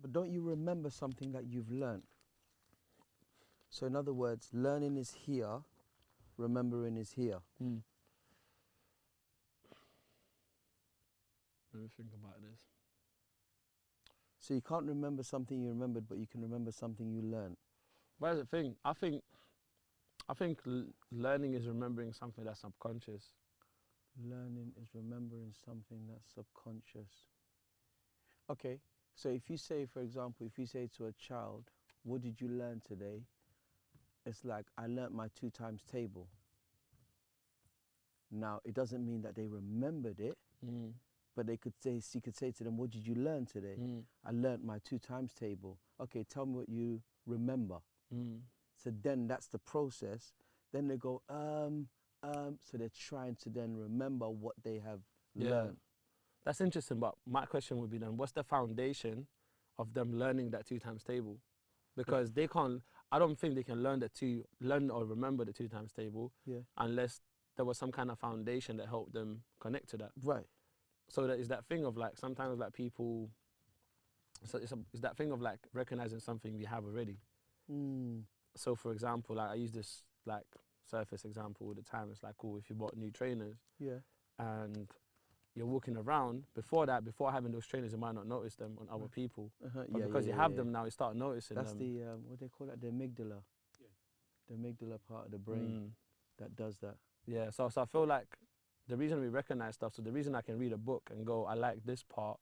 But don't you remember something that you've learned? So in other words, learning is here, remembering is here. Let me think about this. So you can't remember something you remembered, but you can remember something you learned. Where's the thing? I think learning is remembering something that's subconscious. Learning is remembering something that's subconscious. Okay, so if you say, for example, if you say to a child, what did you learn today? It's like, I learnt my 2 times table. Now, it doesn't mean that they remembered it, but you could say to them, what did you learn today? I learnt my 2 times table. Okay, tell me what you remember. So then that's the process. Then they go, so they're trying to then remember what they have learned. That's interesting, but my question would be then, what's the foundation of them learning that 2 times table? Because they can't, I don't think they can learn or remember the 2 times table unless there was some kind of foundation that helped them connect to that. Right. So that is that thing of like, sometimes like people, so it's that thing of like recognizing something we have already. So for example, like I use this like surface example all the time. It's like, cool, if you bought new trainers and you're walking around, before having those trainers, you might not notice them on other people. But because you have them now, you start noticing them. That's the, what do they call that? The amygdala. Yeah. The amygdala part of the brain that does that. Yeah, so I feel like the reason we recognize stuff, so the reason I can read a book and go, I like this part,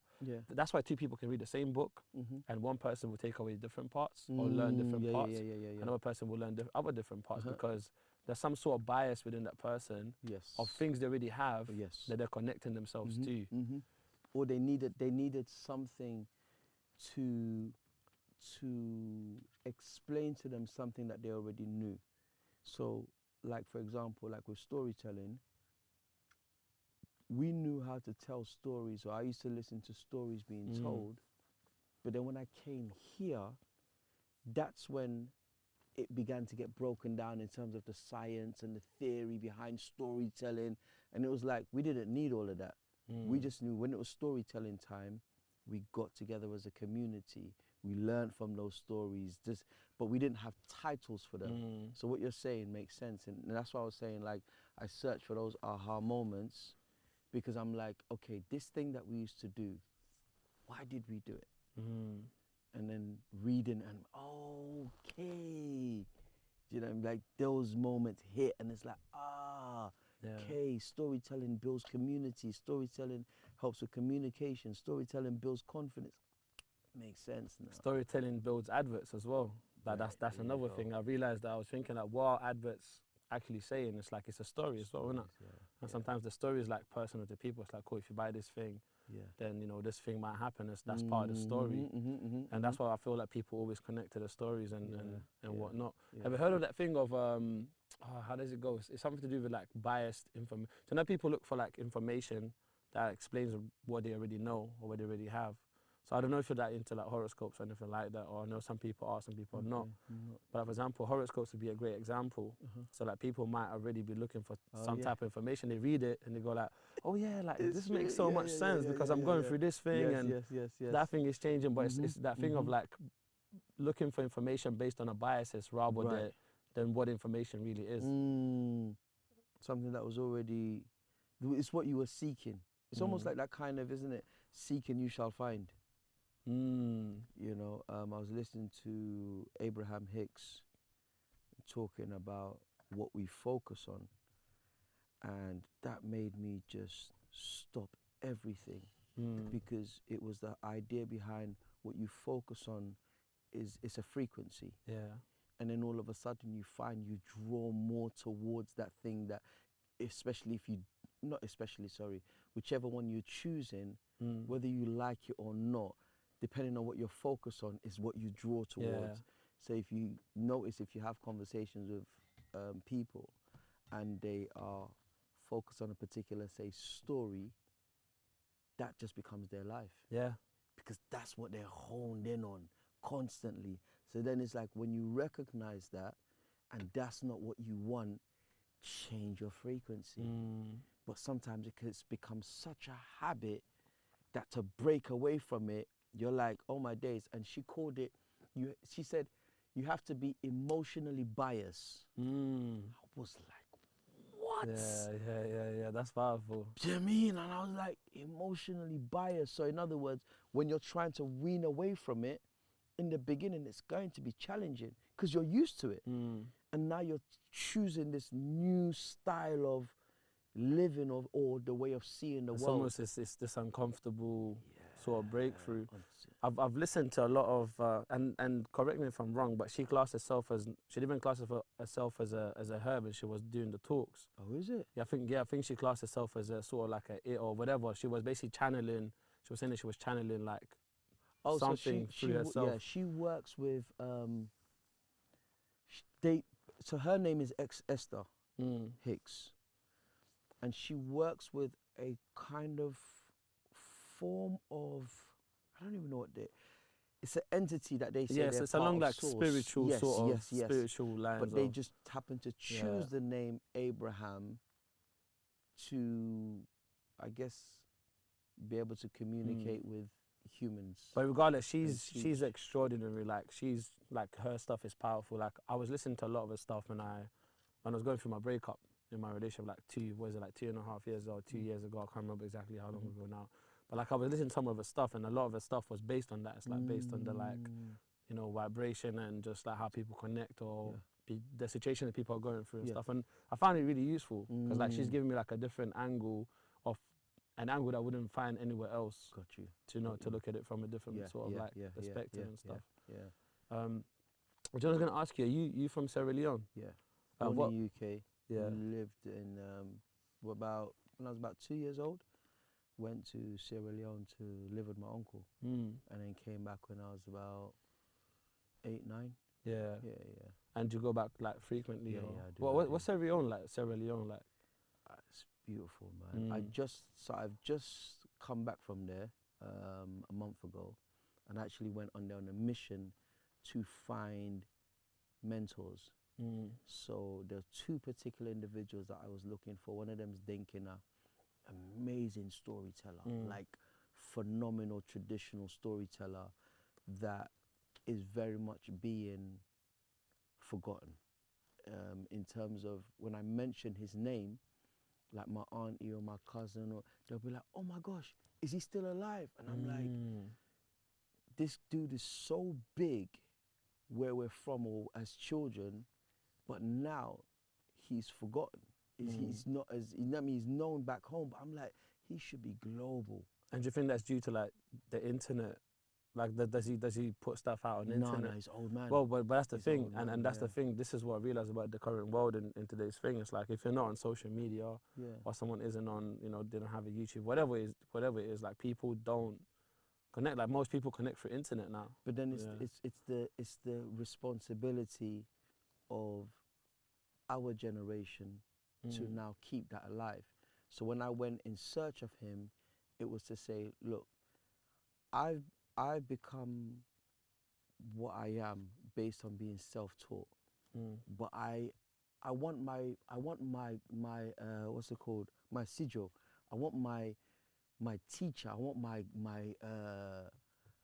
that's why 2 people can read the same book and one person will take away different parts or learn different parts. Another person will learn other different parts because there's some sort of bias within that person of things they already have that they're connecting themselves to. Or they needed something to explain to them something that they already knew. So, like for example, like with storytelling, we knew how to tell stories, or I used to listen to stories being told, but then when I came here, that's when it began to get broken down in terms of the science and the theory behind storytelling, and it was like, we didn't need all of that. We just knew when it was storytelling time, we got together as a community, we learned from those stories, but we didn't have titles for them. So what you're saying makes sense, and that's why I was saying, like, I search for those aha moments, because I'm like, okay, this thing that we used to do, why did we do it? And then reading and, okay, you know, like those moments hit and it's like, okay, storytelling builds community, storytelling helps with communication, storytelling builds confidence. Makes sense now. Storytelling builds adverts as well. Like that's another thing. I realized that I was thinking that what are adverts actually saying? It's like it's a story as well, isn't it? And sometimes the story is like personal to people. It's like, cool, if you buy this thing, then you know this thing might happen. That's part of the story, and that's why I feel like people always connect to the stories and whatnot. Have you heard of that thing of how does it go? It's something to do with like biased information. So now people look for like information that explains what they already know or what they already have. So I don't know if you're that into like horoscopes or anything like that, or I know some people are, some people are not. But for example, horoscopes would be a great example. So like people might already be looking for some type of information. They read it and they go like, oh yeah, like this makes so much sense because I'm going through this thing and that thing is changing. But it's that thing of like looking for information based on a biases rather than what information really is. Something that was already, it's what you were seeking. It's almost like that kind of, isn't it? Seek and you shall find. You know, I was listening to Abraham Hicks talking about what we focus on, and that made me just stop everything because it was the idea behind what you focus on it's a frequency. And then all of a sudden you find you draw more towards that thing that, whichever one you're choosing, whether you like it or not, depending on what you're focused on is what you draw towards. So if you notice, if you have conversations with people and they are focused on a particular, say, story, that just becomes their life. Because that's what they're honed in on constantly. So then it's like when you recognize that and that's not what you want, change your frequency. But sometimes it can become such a habit that to break away from it you're like, oh my days. And she called it, she said, you have to be emotionally biased. I was like, what? Yeah, that's powerful. Do you know what I mean? And I was like, emotionally biased. So in other words, when you're trying to wean away from it, in the beginning, it's going to be challenging because you're used to it. And now you're choosing this new style of living or the way of seeing the world. It's this uncomfortable sort of breakthrough. I've listened to a lot of and correct me if I'm wrong, but she classed herself as she didn't even class herself as a herb, and she was doing the talks. Oh, is it? I think she classed herself as a sort of like a it or whatever. She was basically channeling. She was saying that she was channeling like something through herself. Yeah, she works with so her name is Esther Hicks, and she works with a kind of form of, I don't even know what it's an entity that they say. Yes, it's along like spiritual sort of spiritual lines. But they just happen to choose the name Abraham to, I guess, be able to communicate with humans. But regardless, she's extraordinary. Like she's like, her stuff is powerful. Like I was listening to a lot of her stuff when I was going through my breakup in my relationship, like 2.5 years or 2 years ago. I can't remember exactly how long ago now. But like I was listening to some of her stuff, and a lot of her stuff was based on that. It's like based on the like, you know, vibration and just like how people connect or the situation that people are going through and stuff. And I found it really useful because like she's giving me like a different angle of an angle that I wouldn't find anywhere else. Got you. To know to look at it from a different sort of like perspective and stuff. Which I was going to ask you, you from Sierra Leone? Yeah. Born in the UK. Yeah. Lived in when I was about 2 years old. Went to Sierra Leone to live with my uncle, and then came back when I was about 8, 9. Yeah. Yeah. And you go back like frequently? Yeah, or? yeah, I do. What's Sierra Leone like? It's beautiful, man. I've just come back from there a month ago, and actually went on there on a mission to find mentors. So there are 2 particular individuals that I was looking for. One of them is Denkina, amazing storyteller, like phenomenal traditional storyteller that is very much being forgotten. In terms of when I mention his name, like my auntie or my cousin, they'll be like, oh my gosh, is he still alive? And I'm like, this dude is so big where we're from or as children, but now he's forgotten. He's not as, he's known back home, but I'm like, he should be global. And do you think that's due to like the internet? Like, does he put stuff out on the internet? No, he's old man. Well, but that's the thing, man, and that's the thing. This is what I realize about the current world in today's thing. It's like if you're not on social media, or someone isn't on, you know, they don't have a YouTube, whatever it is, like people don't connect. Like most people connect through internet now. But then it's the responsibility of our generation to now keep that alive. So when I went in search of him, it was to say, look, I've become what I am based on being self-taught, but I want my what's it called, my sigil. I want my teacher. I want my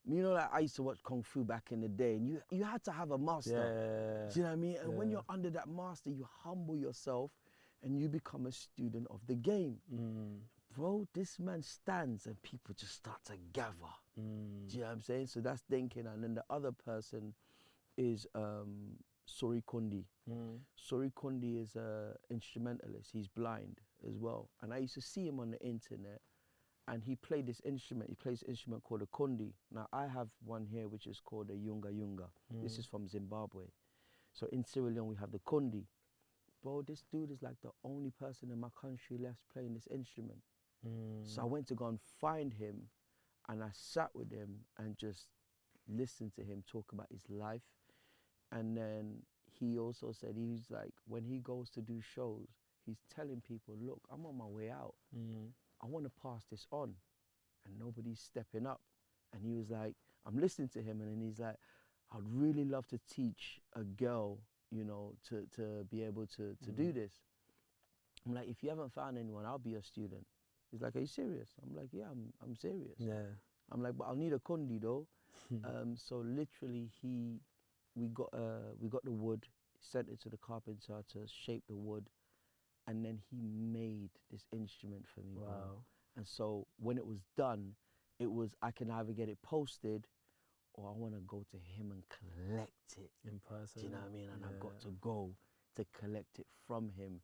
you know, like I used to watch Kung Fu back in the day, and you had to have a master. Yeah. Do you know what I mean? And when you're under that master, you humble yourself, and you become a student of the game. Bro, this man stands and people just start to gather. Do you know what I'm saying? So that's thinking. And then the other person is Sori Kondi. Sori Kondi is an instrumentalist. He's blind as well. And I used to see him on the internet, and he played this instrument. He plays an instrument called a kondi. Now, I have one here which is called a yunga yunga. This is from Zimbabwe. So in Sierra Leone, we have the kondi. Bro, this dude is like the only person in my country left playing this instrument. So I went to go and find him, and I sat with him and just listened to him talk about his life. And then he also said, he's like, when he goes to do shows, he's telling people, look, I'm on my way out. I want to pass this on, and nobody's stepping up. And he was like, I'm listening to him, and then he's like, I'd really love to teach a girl, you know, to be able to do this. I'm like, if you haven't found anyone, I'll be a student. He's like, are you serious? I'm like, yeah, I'm serious. Yeah. I'm like, but I'll need a kundi though. So literally we got the wood, sent it to the carpenter to shape the wood, and then he made this instrument for me, bro. Wow. And so when it was done, it was, I can either get it posted or I want to go to him and collect it. In person. Do you know what I mean? And Yeah. I've got to go to collect it from him.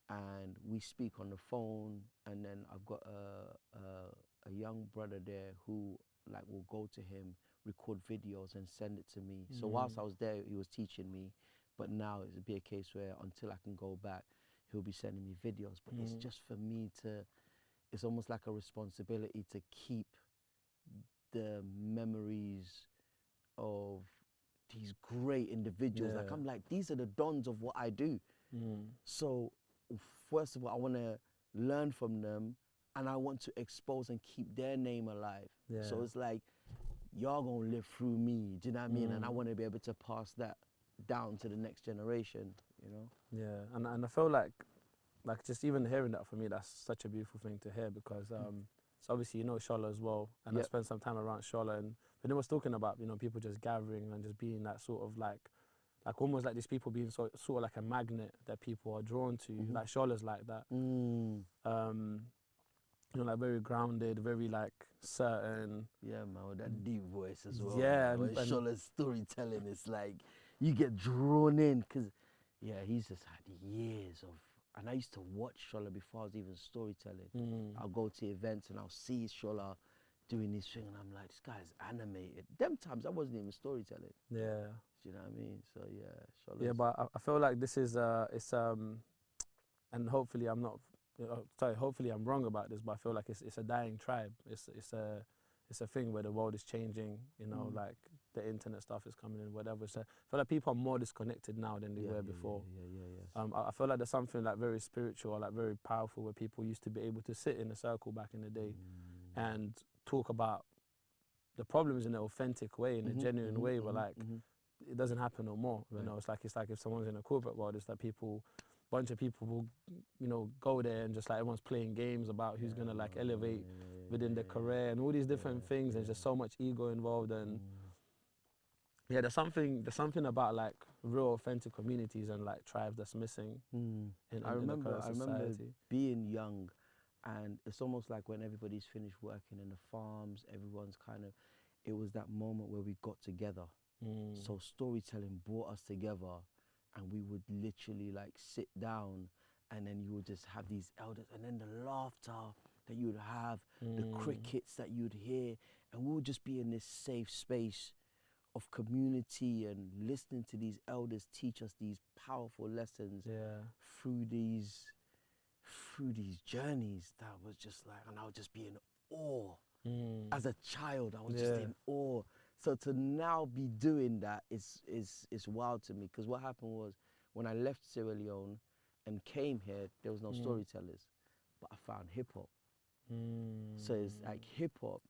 And we speak on the phone, and then I've got a young brother there who like will go to him, record videos and send it to me. So whilst I was there, he was teaching me, but now it'll be a case where until I can go back, he'll be sending me videos. But it's just for me to, it's almost like a responsibility to keep the memories of these great individuals. Like, I'm like, these are the dons of what I do. So first of all, I want to learn from them, and I want to expose and keep their name alive. So it's like, y'all gonna live through me, do you know what I mean? And I want to be able to pass that down to the next generation, you know? Yeah, and I feel like just even hearing that, for me, that's such a beautiful thing to hear, because so obviously you know Shola as well, and I spent some time around Shola, and then was talking about, you know, people just gathering and just being that sort of like almost like these people being sort of like a magnet that people are drawn to. Like Shola's like that. You know, like very grounded, very like certain. Yeah, man, with that deep voice as well. Yeah, man. When Shola's storytelling, it's like you get drawn in, because he's just had years of, and I used to watch Shola before I was even storytelling. I'll go to events and I'll see Shola doing this thing, and I'm like, this guy's animated. Them times I wasn't even storytelling. Yeah. Do you know what I mean? So Shola's. Yeah, but I feel like this is and hopefully I'm not. Hopefully I'm wrong about this, but I feel like it's a dying tribe. It's a thing where the world is changing. You know, like the internet stuff is coming in, whatever. So I feel like people are more disconnected now than they were before. I feel like there's something like very spiritual, like very powerful, where people used to be able to sit in a circle back in the day and talk about the problems in an authentic way, in a genuine way, but like it doesn't happen no more. You know, it's like if someone's in a corporate world, it's like bunch of people will, you know, go there and just like everyone's playing games about who's gonna like elevate within their career and all these different things. There's just so much ego involved, and there's something about like real authentic communities and like tribes that's missing. I remember society. Being young, and it's almost like when everybody's finished working in the farms, everyone's kind of, it was that moment where we got together. So storytelling brought us together, and we would literally like sit down, and then you would just have these elders, and then the laughter that you would have, the crickets that you'd hear, and we would just be in this safe space of community and listening to these elders teach us these powerful lessons through these journeys. That was just like, and I would just be in awe. As a child, I was just in awe. So to now be doing that is wild to me, because what happened was, when I left Sierra Leone and came here, there was no storytellers, but I found hip hop. So it's like hip hop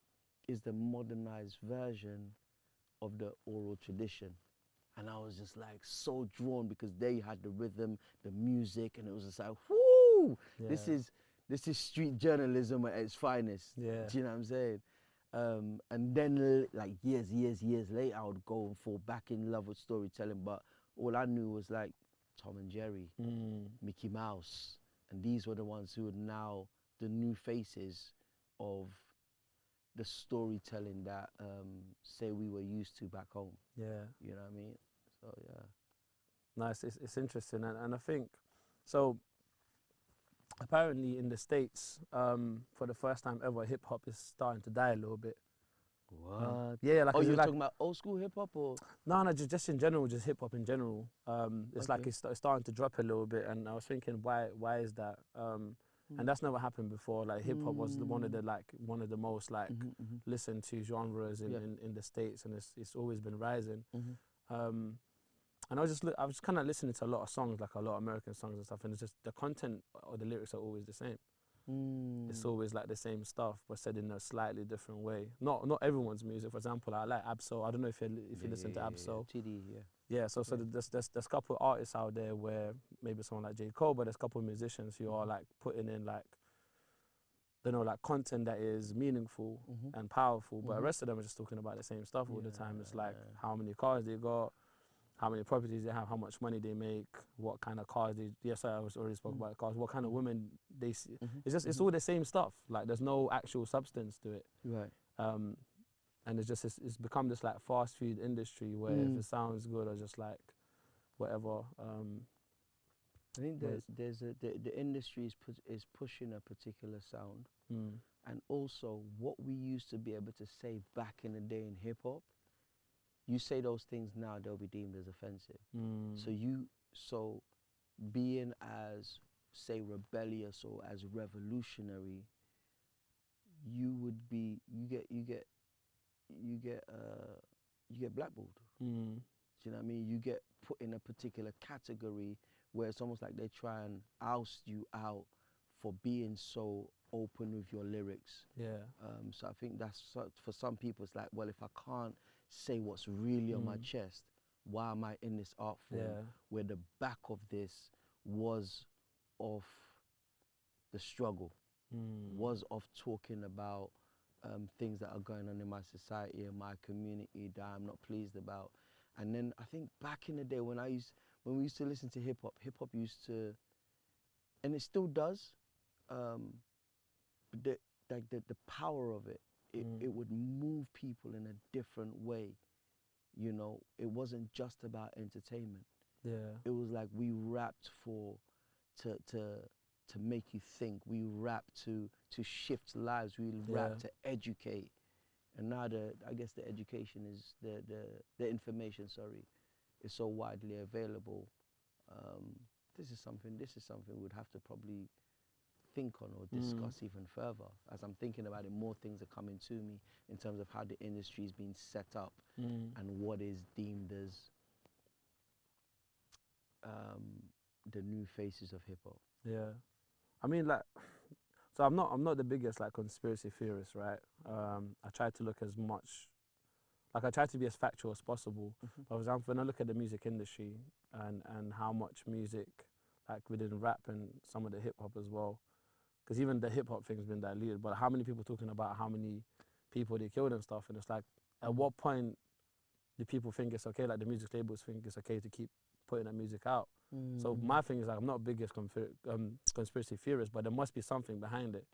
is the modernized version of the oral tradition. And I was just like so drawn, because they had the rhythm, the music, and it was just like, whoo, this is street journalism at its finest. Do you know what I'm saying? And then like years later, I would go and fall back in love with storytelling, but all I knew was like Tom and Jerry, Mickey Mouse, and these were the ones who are now the new faces of the storytelling that say we were used to back home. You know what I mean? So Nice. It's interesting, and I think so. Apparently in the States, for the first time ever, hip hop is starting to die a little bit. What? Like, oh, you're talking about old school hip hop, or? No, just in general, just hip hop in general. It's like it's starting to drop a little bit, and I was thinking, why is that? And that's never happened before. Like hip hop was one of the most like listened to genres in the States, and it's always been rising. And I was kind of listening to a lot of songs, like a lot of American songs and stuff, and it's just the content or the lyrics are always the same. It's always like the same stuff, but said in a slightly different way. Not everyone's music. For example, I like Absol. I don't know if you listen to Absol. TD, So there's a couple of artists out there where maybe someone like J. Cole, but there's a couple of musicians who are like putting in like don't know, like content that is meaningful and powerful, but the rest of them are just talking about the same stuff all the time. It's like how many cars they got, how many properties they have, how much money they make, what kind of cars they. Yes, I was already spoke about cars. What kind of women they see. It's just it's all the same stuff. Like there's no actual substance to it. Right. And it's become this like fast food industry where if it sounds good or just like whatever. I think the industry is pushing a particular sound, and also what we used to be able to say back in the day in hip hop. You say those things now, they'll be deemed as offensive. So being as, say, rebellious or as revolutionary, you get blackballed. Do you know what I mean? You get put in a particular category where it's almost like they try and oust you out for being so open with your lyrics. So I think that's, for some people, it's like, well, if I can't say what's really on my chest, why am I in this art form where the back of this was of the struggle, was of talking about things that are going on in my society and my community that I'm not pleased about. And then I think back in the day when we used to listen to hip hop used to, and it still does, but the power of it, it would move people in a different way. You know, it wasn't just about entertainment. It was like we rapped to make you think. We rapped to shift lives. We rapped to educate. And now I guess the education is the information, is so widely available. This is something we'd have to probably think on or discuss even further. As I'm thinking about it, more things are coming to me in terms of how the industry is being set up and what is deemed as the new faces of hip hop. I mean, like, so I'm not the biggest like conspiracy theorist, right? I try to look as much, like I try to be as factual as possible. For example, when I look at the music industry and how much music, like within rap and some of the hip hop as well, because even the hip hop thing's been diluted, but how many people talking about how many people they killed and stuff, and it's like, at what point do people think it's okay, like the music labels think it's okay to keep putting that music out? So my thing is like, I'm not the biggest conspiracy theorist, but there must be something behind it.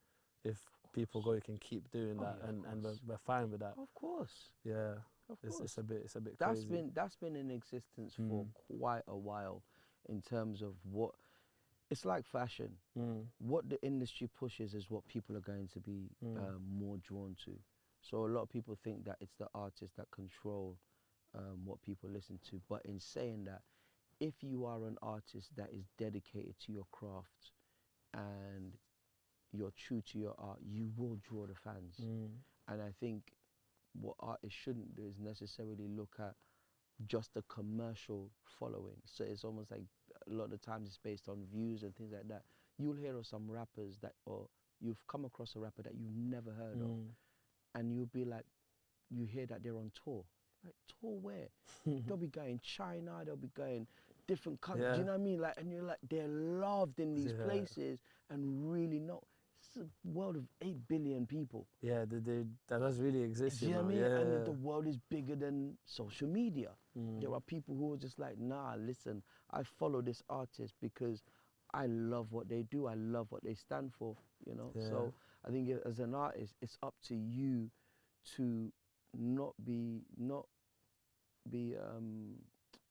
If people go, you can keep doing that, and we're fine with that. Of course. Yeah. Of course. It's a bit crazy. That's been in existence for quite a while, in terms of what it's like fashion. What the industry pushes is what people are going to be more drawn to. So a lot of people think that it's the artists that control what people listen to. But in saying that, if you are an artist that is dedicated to your craft and you're true to your art, you will draw the fans. And I think what artists shouldn't do is necessarily look at just a commercial following. So it's almost like a lot of the times it's based on views and things like that. You'll hear of some rappers or you've come across a rapper that you've never heard of, and you'll be like, you hear that they're on tour. Like, tour where? They'll be going China, they'll be going different countries, do you know what I mean? Like, and you're like, they're loved in these places, and really not. It's a world of 8 billion people. Yeah, that does really exist. Do you know what I mean? And the world is bigger than social media. There are people who are just like, nah, listen, I follow this artist because I love what they do. I love what they stand for, you know? So I think as an artist, it's up to you to not be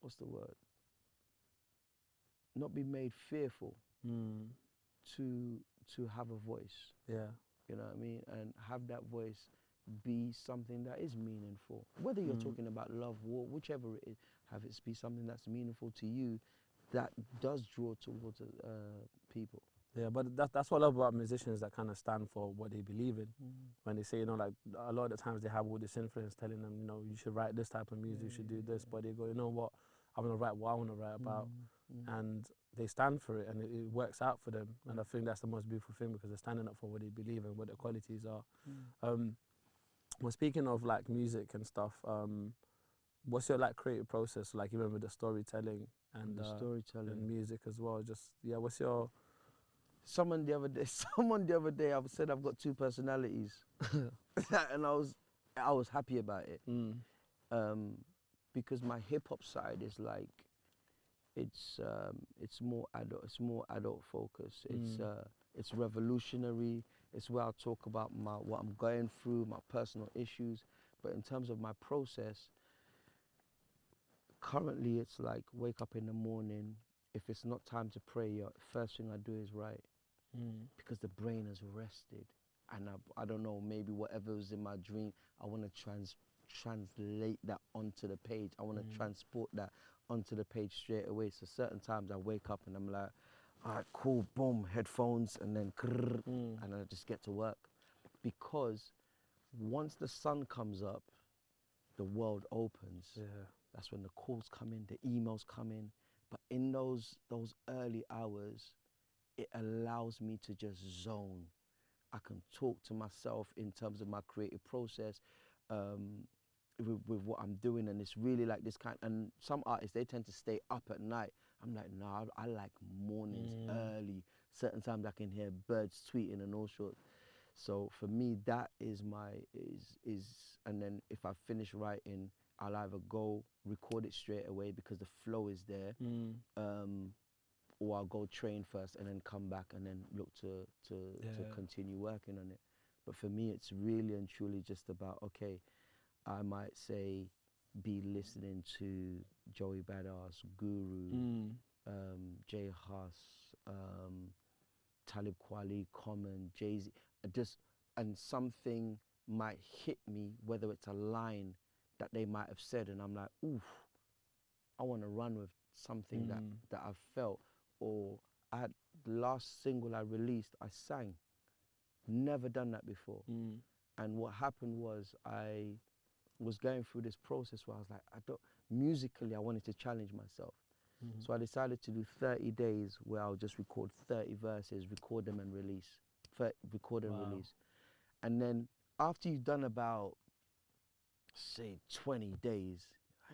what's the word? Not be made fearful to have a voice. You know what I mean? And have that voice be something that is meaningful. Whether you're talking about love, war, whichever it is, have it be something that's meaningful to you, that does draw towards people. Yeah, but that's what I love about musicians, that kind of stand for what they believe in. When they say, you know, like a lot of the times they have all this influence telling them, you know, you should write this type of music, you should do this, but they go, you know what, I want to write what I want to write about. And they stand for it, and it works out for them. And I think that's the most beautiful thing, because they're standing up for what they believe and what their qualities are. Well, speaking of like music and stuff, what's your like creative process? Like even with the storytelling and storytelling and music as well. Just what's your someone the other day, I've said I've got two personalities, and I was happy about it, because my hip hop side is like, it's more adult focused. It's revolutionary. It's where I talk about what I'm going through, my personal issues. But in terms of my process, currently it's like wake up in the morning. If it's not time to pray, first thing I do is write, because the brain has rested, and I don't know, maybe whatever was in my dream, I want to translate that onto the page. I want to transport that onto the page straight away. So certain times I wake up and I'm like, all right, cool, boom, headphones, and then and I just get to work. Because once the sun comes up, the world opens. Yeah. That's when the calls come in, the emails come in. But in those early hours, it allows me to just zone. I can talk to myself in terms of my creative process, with what I'm doing, and it's really like this kind. And some artists, they tend to stay up at night. I'm like, nah, I like mornings, early. Certain times I can hear birds tweeting and all sorts. So for me, that is and then if I finish writing, I'll either go record it straight away because the flow is there, or I'll go train first and then come back and then look to continue working on it. But for me, it's really and truly just about, okay, I might say be listening to Joey Badass, Guru, Jay Huss, Talib Kweli, Common, Jay-Z, and something might hit me, whether it's a line that they might have said, and I'm like, oof, I want to run with something that I've felt. Or the last single I released, I sang. Never done that before. And what happened was I was going through this process where I was like, musically I wanted to challenge myself. So I decided to do 30 days where I'll just record 30 verses, record them and release. Release. And then after you've done about, say, 20 days,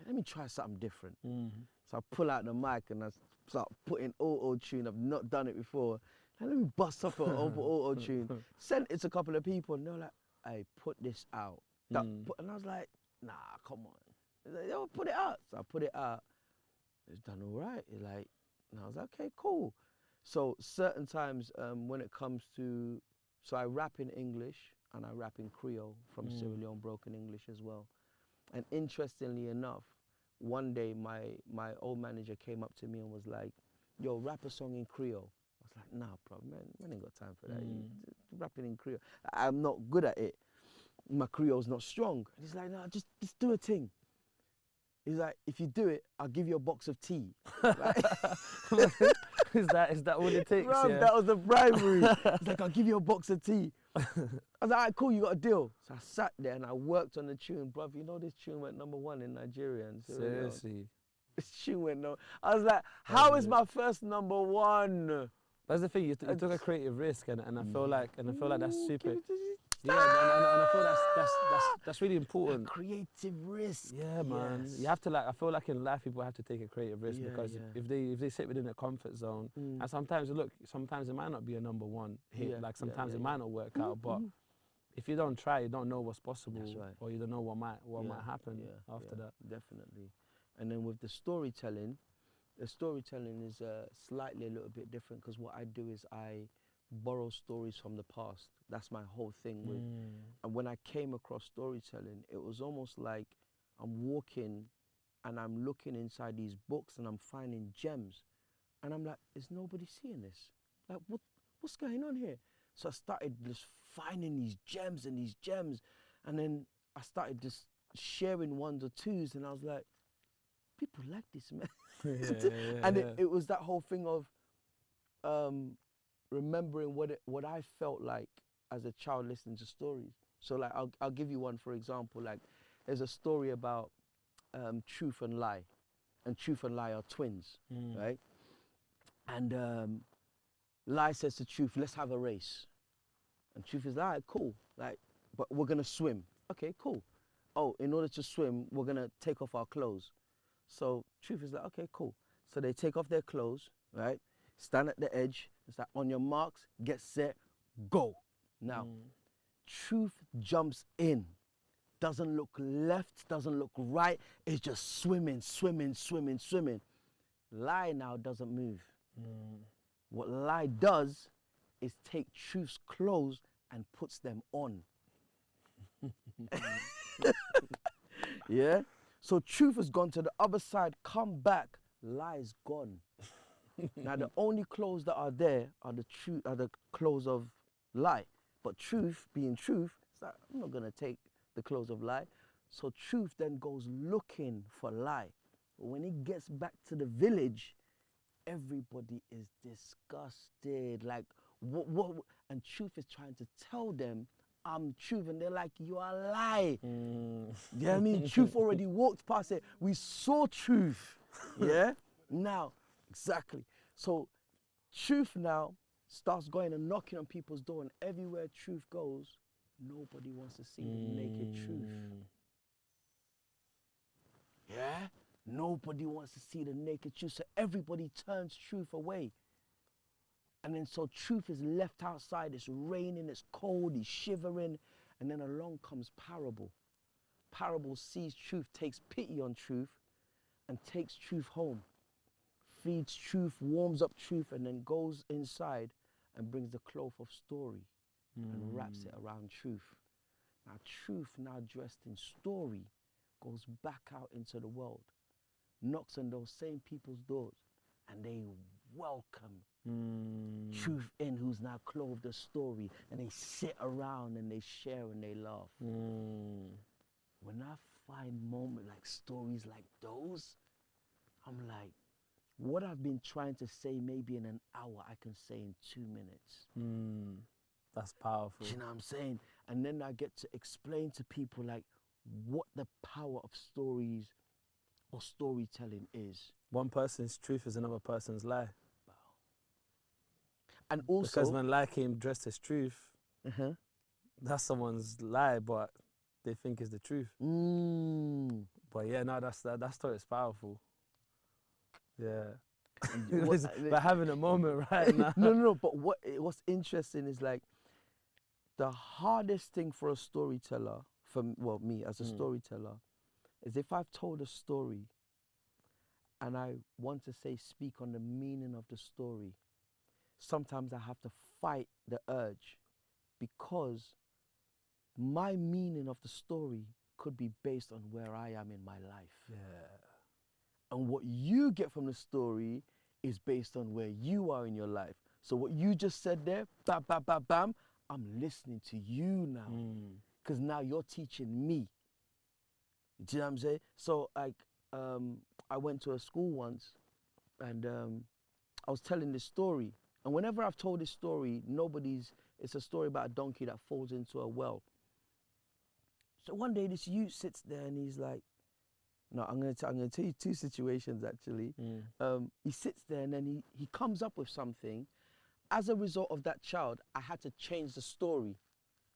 let me try something different. So I pull out the mic and I start putting auto-tune. I've not done it before. And let me bust up an auto-tune. Sent it to a couple of people and they were like, hey, put this out. And I was like, nah, come on. Like, yo, put it out. So I put it out. It's done all right. And I was like, okay, cool. So certain times when it comes to, so I rap in English and I rap in Creole from Sierra Leone, broken English as well. And interestingly enough, one day my old manager came up to me and was like, yo, rap a song in Creole. I was like, nah, bro, man ain't got time for that. Rapping in Creole. I'm not good at it. My Creole's not strong. And he's like, nah, just do a thing. He's like, if you do it, I'll give you a box of tea. Is that all it takes? Bro, that was the bribery. He's like, I'll give you a box of tea. I was like, all right, cool, you got a deal. So I sat there and I worked on the tune. Bruv, you know this tune went #1 in Nigeria. And Seriously? This tune went no. I was like, how is my first #1? That's the thing, you took a creative risk, and I feel like that's super. Yeah, and I feel that's really important. A creative risk. Yeah, man. Yes. You have to I feel like in life people have to take a creative risk, because if they sit within a comfort zone, and sometimes it might not be a #1 hit. Sometimes it might not work out, but if you don't try, you don't know what's possible. That's right. Or you don't know what might happen after that. Definitely. And then with the storytelling is slightly a little bit different, because what I do is I borrow stories from the past. That's my whole thing with. And when I came across storytelling, it was almost like I'm walking and I'm looking inside these books and I'm finding gems. And I'm like, is nobody seeing this? Like, what's going on here? So I started just finding these gems. And then I started just sharing ones or twos, and I was like, people like this, man. And it was that whole thing of remembering what I felt like as a child listening to stories. So like, I'll give you one, for example. Like, there's a story about truth and lie, and truth and lie are twins, right? And lie says to truth, let's have a race. And truth is like, all right, cool, like, but we're gonna swim. Okay, cool. Oh, in order to swim, we're gonna take off our clothes. So truth is like, okay, cool. So they take off their clothes, right? stand at the edge. It's like, on your marks, get set, go. Now, truth jumps in. Doesn't look left, doesn't look right. It's just swimming, swimming, swimming, swimming. Lie now doesn't move. What lie does is take truth's clothes and puts them on. Yeah? So truth has gone to the other side, come back, lie's gone. Now the only clothes that are there are the clothes of lie. But truth, being truth, it's like, I'm not gonna take the clothes of lie. So truth then goes looking for lie. But when it gets back to the village, everybody is disgusted. Like, what? And truth is trying to tell them, I'm truth. And they're like, you are a lie. You know what I mean? Truth already walked past it. We saw truth. Yeah? Now, exactly. So truth now starts going and knocking on people's door, and everywhere truth goes, nobody wants to see the naked truth. Yeah? Nobody wants to see the naked truth, so everybody turns truth away. And then so truth is left outside, it's raining, it's cold, he's shivering, and then along comes Parable. Parable sees truth, takes pity on truth, and takes truth home. Feeds truth, warms up truth, and then goes inside and brings the cloth of story and wraps it around truth. Now truth, now dressed in story, goes back out into the world, knocks on those same people's doors, and they welcome truth in, who's now clothed as story, and they sit around and they share and they laugh. When I find moments like stories like those, I'm like, what I've been trying to say maybe in an hour, I can say in 2 minutes. That's powerful. Do you know what I'm saying? And then I get to explain to people like what the power of stories or storytelling is. One person's truth is another person's lie. And also, because when lie came dressed as truth, that's someone's lie, but they think is the truth. But yeah, no, that story is powerful. Yeah. We're having a moment right now. No, but what's interesting is like, the hardest thing for a storyteller, me as a storyteller, is if I've told a story and I want to speak on the meaning of the story, sometimes I have to fight the urge, because my meaning of the story could be based on where I am in my life. Yeah. And what you get from the story is based on where you are in your life. So what you just said there, bam, bam, bam, bam, I'm listening to you now. Because now you're teaching me. Do you know what I'm saying? So like, I went to a school once, and I was telling this story. And whenever I've told this story, it's a story about a donkey that falls into a well. So one day this youth sits there and he's like, no, I'm gonna tell you two situations actually. He sits there and then he comes up with something. As a result of that child, I had to change the story.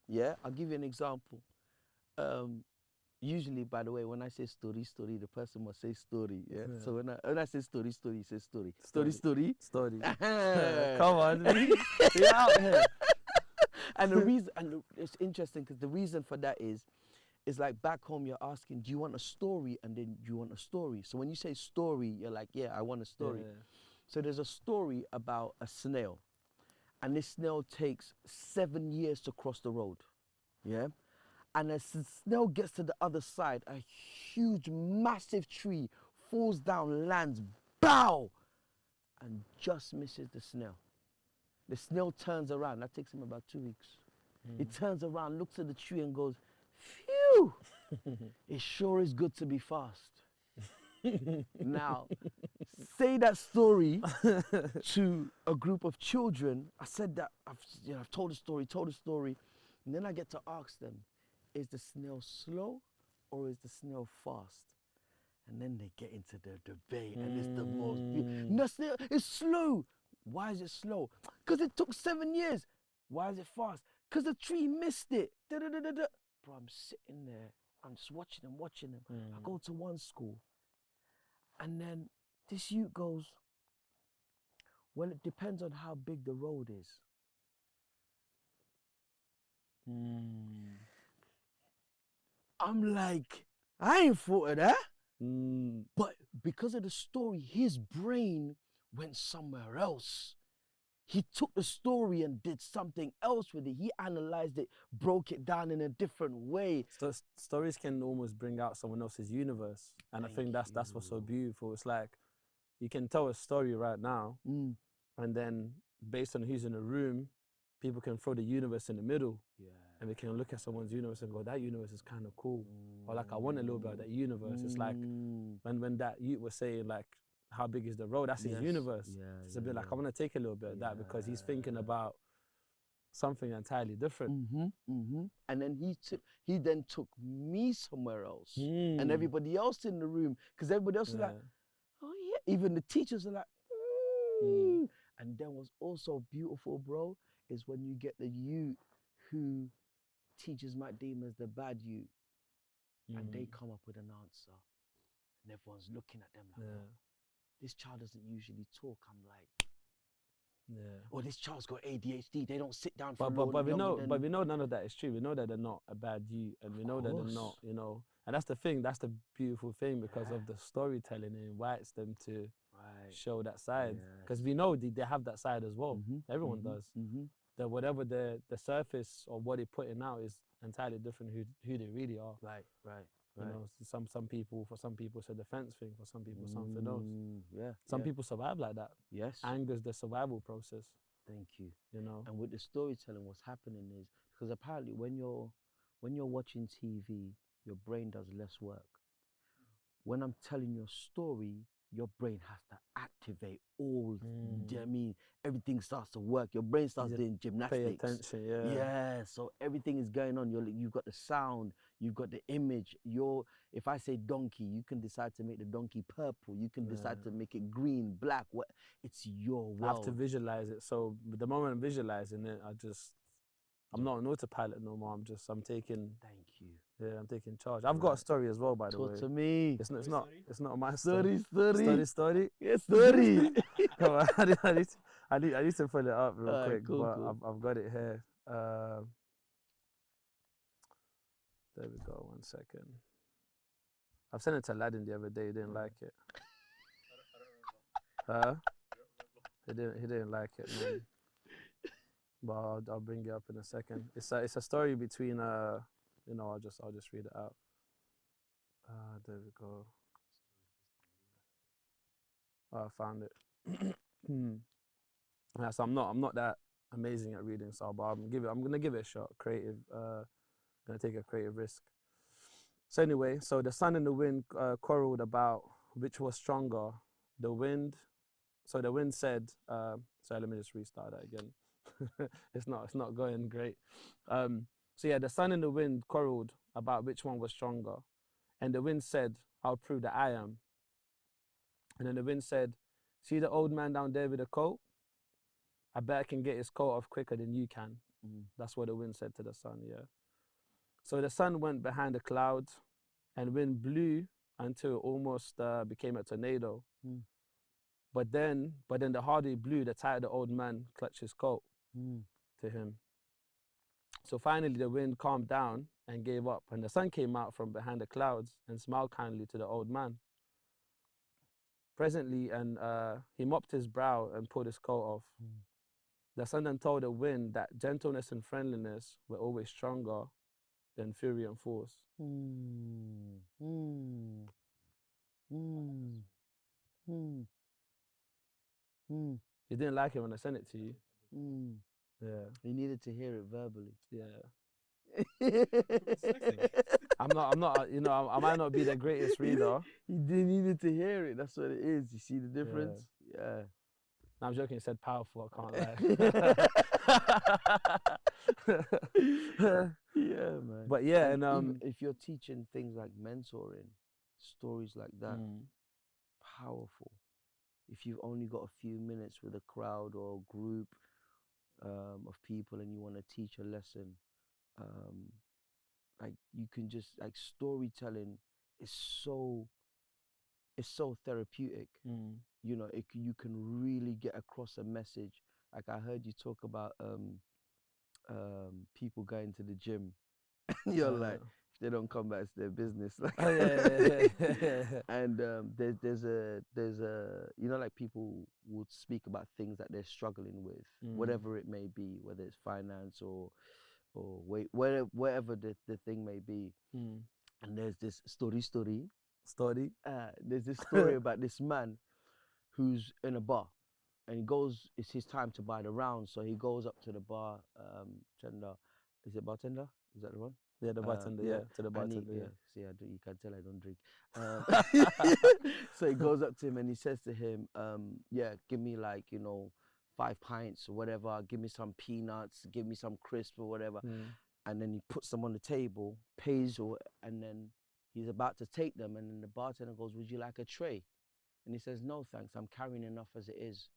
Yeah, I'll give you an example. Usually, by the way, when I say story, the person must say story. Yeah. So when I say story, he says story. Story. Come on, be out here. And the reason, it's interesting because the reason for that is like back home you're asking, do you want a story? And then you want a story. So when you say story, you're like, yeah, I want a story. Yeah. So there's a story about a snail, and this snail takes 7 years to cross the road. Yeah. And as the snail gets to the other side, a huge, massive tree falls down, lands, bow, and just misses the snail. The snail turns around. That takes him about 2 weeks. He turns around, looks at the tree and goes, phew, it sure is good to be fast. Now, say that story to a group of children. I said that, I've told a story, and then I get to ask them, is the snail slow or is the snail fast? And then they get into the debate, and it's the most beautiful. The snail is slow. Why is it slow? Because it took 7 years. Why is it fast? Because the tree missed it. Bro, I'm sitting there, I'm just watching them. I go to one school, and then this youth goes, Well, it depends on how big the road is. I'm like, I ain't thought of that. But because of the story, his brain went somewhere else. He took the story and did something else with it. He analyzed it, broke it down in a different way. Stories can almost bring out someone else's universe, and I think that's what's so beautiful. It's like you can tell a story right now, and then based on who's in the room, people can throw the universe in the middle, and we can look at someone's universe and go, that universe is kind of cool, or like I want a little bit of that universe. It's like when that youth was saying like, how big is the road? That's his universe. It's a bit like I want to take a little bit of that because he's thinking about something entirely different. And then he then took me somewhere else, and everybody else in the room, because everybody else is like, oh yeah, even the teachers are like, and then what's also beautiful, bro, is when you get the youth who teachers might deem as the bad youth, and they come up with an answer, and everyone's looking at them like, oh, this child doesn't usually talk. I'm like, or this child's got ADHD. They don't sit down for but we know none of that is true. We know that they're not a bad youth, and we know that they're not, you know. And that's the thing. That's the beautiful thing because of the storytelling. It invites them to show that side because we know they have that side as well. Everyone does. That whatever the surface or what they're putting out is entirely different who they really are. Right. You know, some people, for some people it's a defense thing, for some people something else. Some people survive like that. Yes. Anger's the survival process. Thank you. You know. And with the storytelling, what's happening is, because apparently when you're watching TV, your brain does less work. When I'm telling your story, your brain has to activate all, do you know what I mean? Everything starts to work. Your brain starts doing gymnastics. Pay attention, Yeah, so everything is going on. You've got the sound, you've got the image. If I say donkey, you can decide to make the donkey purple. You can decide to make it green, black. It's your world. I have to visualize it. So the moment I'm visualizing it, I'm not an autopilot no more. I'm taking. Thank you. Yeah, I'm taking charge. I've got a story as well, by the way. Talk to me. It's not my story. Story. Yeah, story. I need to pull it up real quick, cool, but cool. I've got it here. There we go. 1 second. I've sent it to Aladdin the other day. He didn't like it. He didn't like it, man. But I'll bring it up in a second. It's a story between I'll just read it out. There we go. Oh, I found it. Yeah, so I'm not that amazing at reading, so but I'm gonna give it a shot. Gonna take a creative risk. So anyway, so the sun and the wind quarreled about which was stronger. The wind said. So let me just restart that again. It's not going great. So yeah, the sun and the wind quarreled about which one was stronger. And the wind said, I'll prove that I am. And then the wind said, see the old man down there with the coat? I bet I can get his coat off quicker than you can. That's what the wind said to the sun, yeah. So the sun went behind the clouds and wind blew until it almost became a tornado. But then the harder it blew, the tighter the old man clutched his coat to him. So finally the wind calmed down and gave up, and the sun came out from behind the clouds and smiled kindly to the old man. Presently, and he mopped his brow and pulled his coat off. The sun then told the wind that gentleness and friendliness were always stronger than fury and force. You didn't like it when I sent it to you? Yeah. You needed to hear it verbally. Yeah. I'm not, you know, I might not be the greatest reader. You needed to hear it. That's what it is. You see the difference? Yeah. No, I'm joking. You said powerful. I can't lie. Yeah, man. But yeah, and even if you're teaching things like mentoring, stories like that, powerful. If you've only got a few minutes with a crowd or a group of people and you want to teach a lesson, like you can just, like, storytelling is so it's so therapeutic. You know, you can really get across a message. Like I heard you talk about people going to the gym. You're like, if they don't come back, it's their business. Like, Oh yeah. and there's a you know, like people would speak about things that they're struggling with, whatever it may be, whether it's finance or whatever the thing may be. And there's this story. There's this story about this man who's in a bar, and he goes. It's his time to buy the round, so he goes up to the bar tender. Is it bartender? Is that the one? Yeah, the bartender. To the bartender. See, you can tell I don't drink. So he goes up to him and he says to him, give me like, 5 pints or whatever. Give me some peanuts. Give me some crisp or whatever. And then he puts them on the table, pays, and then he's about to take them. And then the bartender goes, "Would you like a tray?" And he says, "No, thanks. I'm carrying enough as it is."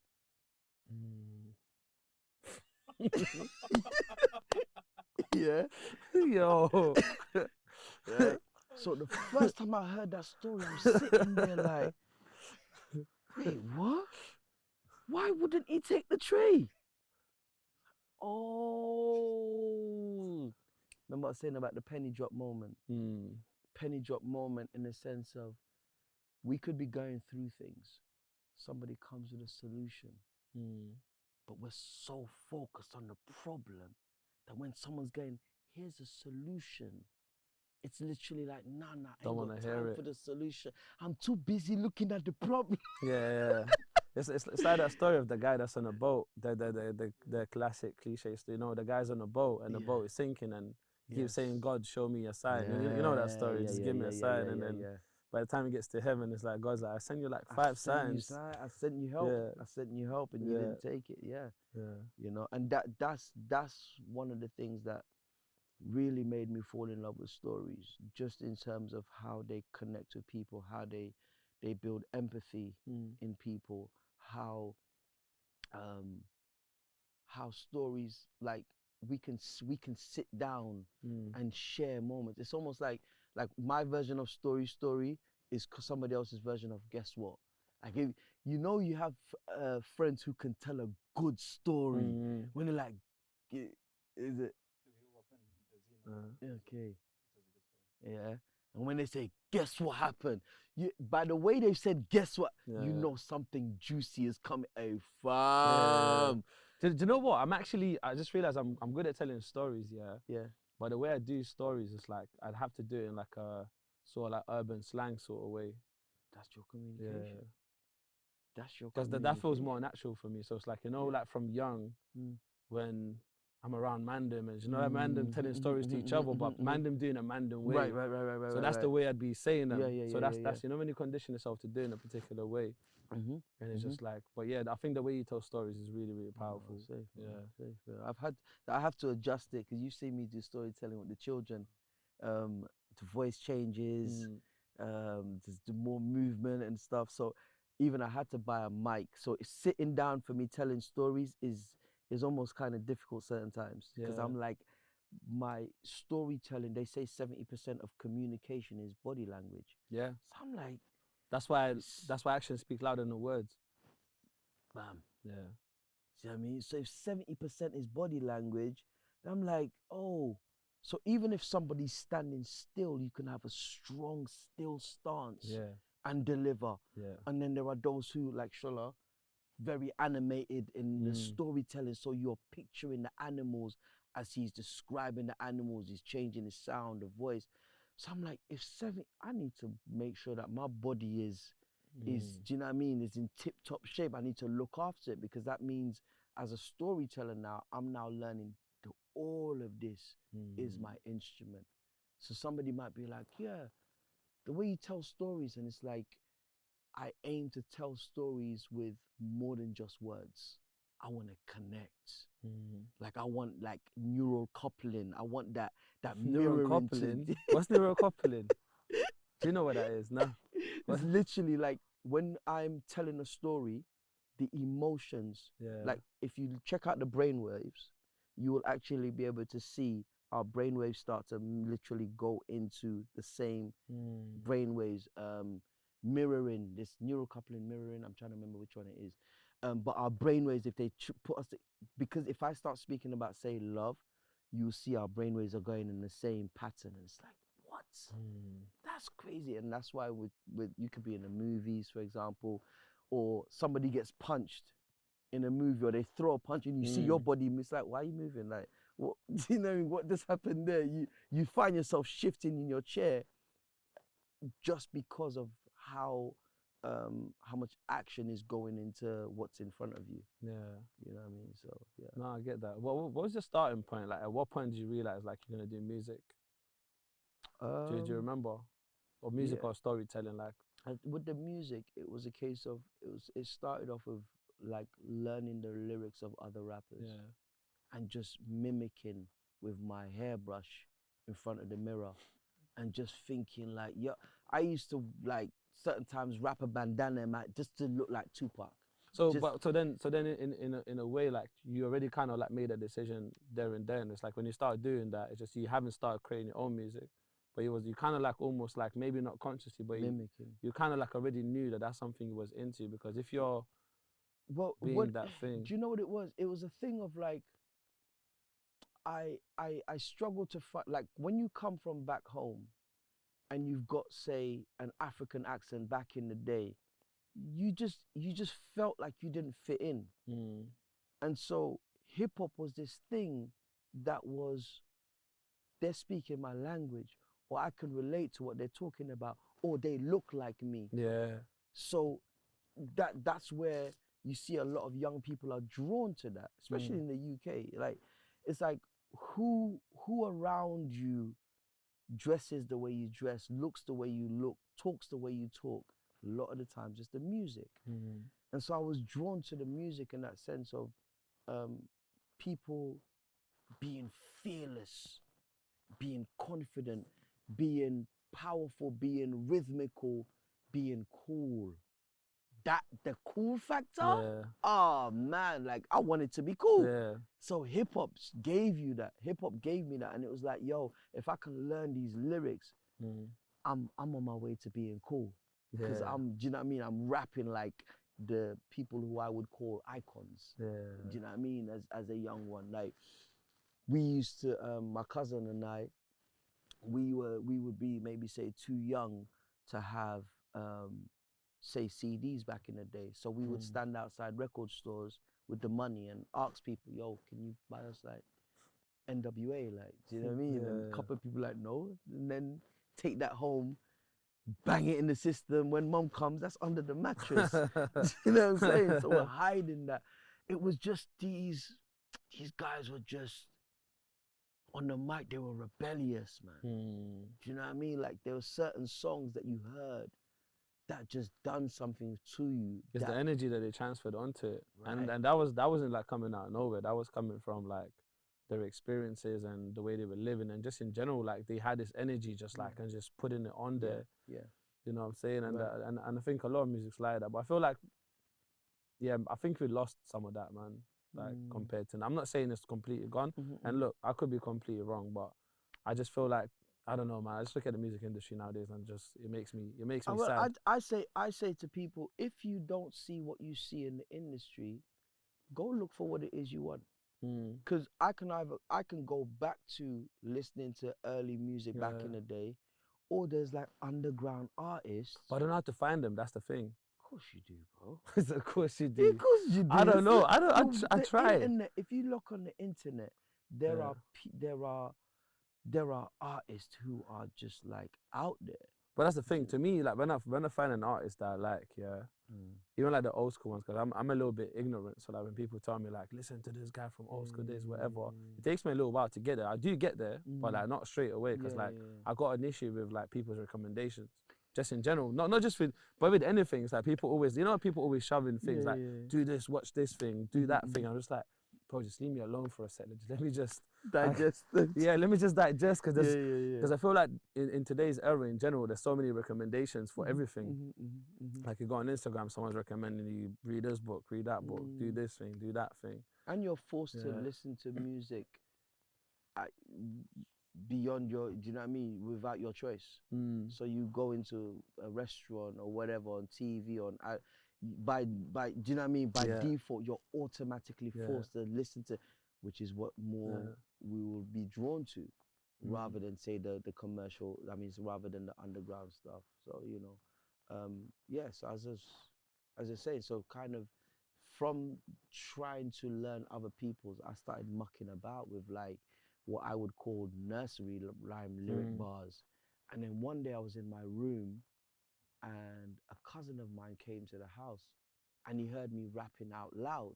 Yeah. Yo. Right. So the first time I heard that story, I'm sitting there like, wait, what? Why wouldn't he take the tray? Oh. Remember I was saying about the penny drop moment? Penny drop moment in the sense of we could be going through things. Somebody comes with a solution. But we're so focused on the problem that when someone's going, "Here's a solution," it's literally like, nah, I ain't got time for the solution. I'm too busy looking at the problem. Yeah. It's like that story of the guy that's on a boat, the classic cliche story. The guy's on a boat and the boat is sinking and he keeps saying, "God, show me a sign." You know that story, just give me a sign. And then by the time he gets to heaven, it's like, God's like, "I sent you like 5 signs. I sent you help. I sent you help and you didn't take it." And that's one of the things that really made me fall in love with stories, just in terms of how they connect with people, how they build empathy in people, how stories, like, we can sit down and share moments. It's almost like my version of story is somebody else's version of guess what. Like, if, you have friends who can tell a good story when they're like, is it? Okay. Yeah. And when they say, "Guess what happened?" By the way they said, "Guess what?" You know something juicy is coming. Hey, fam. Do you know what? I just realized I'm good at telling stories, Yeah. But the way I do stories, it's like I'd have to do it in like a sort of like urban slang sort of way. That's your communication. Yeah. That's your Because that feels more natural for me. So it's like, like from young, when I'm around Mandem, and like Mandem telling stories to each other, but Mandem doing a Mandem way. Right. So that's the way I'd be saying them. So that's when you condition yourself to do it in a particular way. And it's just like, but yeah, I think the way you tell stories is really, really powerful. Safe. I have to adjust it because you see me do storytelling with the children. The voice changes, there's more movement and stuff. So even I had to buy a mic. So sitting down for me telling stories is almost kind of difficult certain times because I'm like, my storytelling, they say 70% of communication is body language. Yeah. So I'm like, that's why actions speak louder than words. Bam. Yeah. See what I mean? So if 70% is body language, I'm like, oh, so even if somebody's standing still, you can have a strong, still stance and deliver. Yeah. And then there are those who, like Shola, very animated in the storytelling. So you're picturing the animals as he's describing the animals, he's changing his sound, the voice. So I'm like, I need to make sure that my body is, do you know what I mean? Is in tip top shape. I need to look after it because that means as a storyteller now, I'm now learning that all of this is my instrument. So somebody might be like, yeah, the way you tell stories, and it's like, I aim to tell stories with more than just words. I want to connect. Like I want like neural coupling. I want that neural coupling. What's neural coupling? Do you know what that is? No. It's literally like when I'm telling a story, the emotions. Like if you check out the brain waves, you will actually be able to see our brain waves start to literally go into the same brain waves. mirroring, this neural coupling mirroring. I'm trying to remember which one it is. But our brainwaves, if they put us, because if I start speaking about, say, love, you see our brainwaves are going in the same pattern, and it's like, what? That's crazy. And that's why with you could be in the movies, for example, or somebody gets punched in a movie, or they throw a punch and you see your body, it's like, why are you moving? Like, what? You know, what just happened there? You find yourself shifting in your chair just because of how much action is going into what's in front of you. Yeah. You know what I mean? So yeah. No, I get that. What was your starting point? Like, at what point did you realize like you're gonna do music? Do you remember? Or music or storytelling? Like, with the music, it was a case of it started off with like learning the lyrics of other rappers and just mimicking with my hairbrush in front of the mirror and just thinking like, yeah, I used to like certain times wrap a bandana just to look like Tupac. So then in a way, like, you already kind of like made a decision there and then. It's like when you start doing that, it's just you haven't started creating your own music, but you kind of like almost like maybe not consciously, but mimicking. You kind of like already knew that that's something you was into, because if you're that thing. Do you know what it was? It was a thing of like, I struggled to find, like, when you come from back home and you've got, say, an African accent back in the day, you just felt like you didn't fit in. And so hip hop was this thing that was, they're speaking my language, or I can relate to what they're talking about, or they look like me. Yeah. So that's where you see a lot of young people are drawn to that, especially in the UK. Like, it's like, who around you dresses the way you dress, looks the way you look, talks the way you talk. A lot of the times it's the music. And so I was drawn to the music in that sense of people being fearless, being confident, being powerful, being rhythmical, being cool. That the cool factor, oh man, like I wanted to be cool. So hip hop gave you that. Hip hop gave me that, and it was like, yo, if I can learn these lyrics, I'm on my way to being cool. Because do you know what I mean? I'm rapping like the people who I would call icons. Do you know what I mean? As a young one, like we used to, my cousin and I, we would be maybe say too young to have say CDs back in the day. So we would stand outside record stores with the money and ask people, yo, can you buy us like NWA? Like, do you know what I mean? And a couple of people like, no. And then take that home, bang it in the system. When mom comes, that's under the mattress. You know what I'm saying? So we're hiding that. It was just these guys were just, on the mic, they were rebellious, man. Do you know what I mean? Like, there were certain songs that you heard that just done something to you. It's the energy that they transferred onto it. Right. And that wasn't like coming out of nowhere. That was coming from like their experiences and the way they were living, and just in general, like they had this energy just like, and just putting it on there. You know what I'm saying? And, and I think a lot of music's like that, but I feel like, I think we lost some of that, man. Like compared to now. I'm not saying it's completely gone. And look, I could be completely wrong, but I just feel like, I don't know, man. I just look at the music industry nowadays and just it makes me sad. I say to people, if you don't see what you see in the industry, go look for what it is you want. Because I can go back to listening to early music back in the day, or there's like underground artists. But I don't know how to find them. That's the thing. Of course you do, bro. Of course you do. Of course you do. I don't know. I try. If you look on the internet, there are artists who are just like out there. But that's the thing. To me, like when I find an artist that I like, even like the old school ones, because I'm a little bit ignorant. So like when people tell me like, listen to this guy from old school days, whatever, it takes me a little while to get there. I do get there, but like not straight away, because I got an issue with like people's recommendations. Just in general, not just but with anything. It's like people always, people always shoving things like, do this, watch this thing, do that thing. I'm just like, bro, just leave me alone for a second. Let me just digest. Let me just digest, because I feel like in today's era in general, there's so many recommendations for everything. Like you go on Instagram, someone's recommending you read this book, read that book, do this thing, do that thing, and you're forced to listen to music beyond your, do you know what I mean, without your choice. So you go into a restaurant or whatever on TV by do you know what I mean, by default you're automatically forced to listen to, which is what more we will be drawn to, rather than say the commercial, I mean, rather than the underground stuff. So you know, yes, as I say, so kind of from trying to learn other people's, I started mucking about with like what I would call nursery rhyme lyric bars. And then one day I was in my room and a cousin of mine came to the house and he heard me rapping out loud.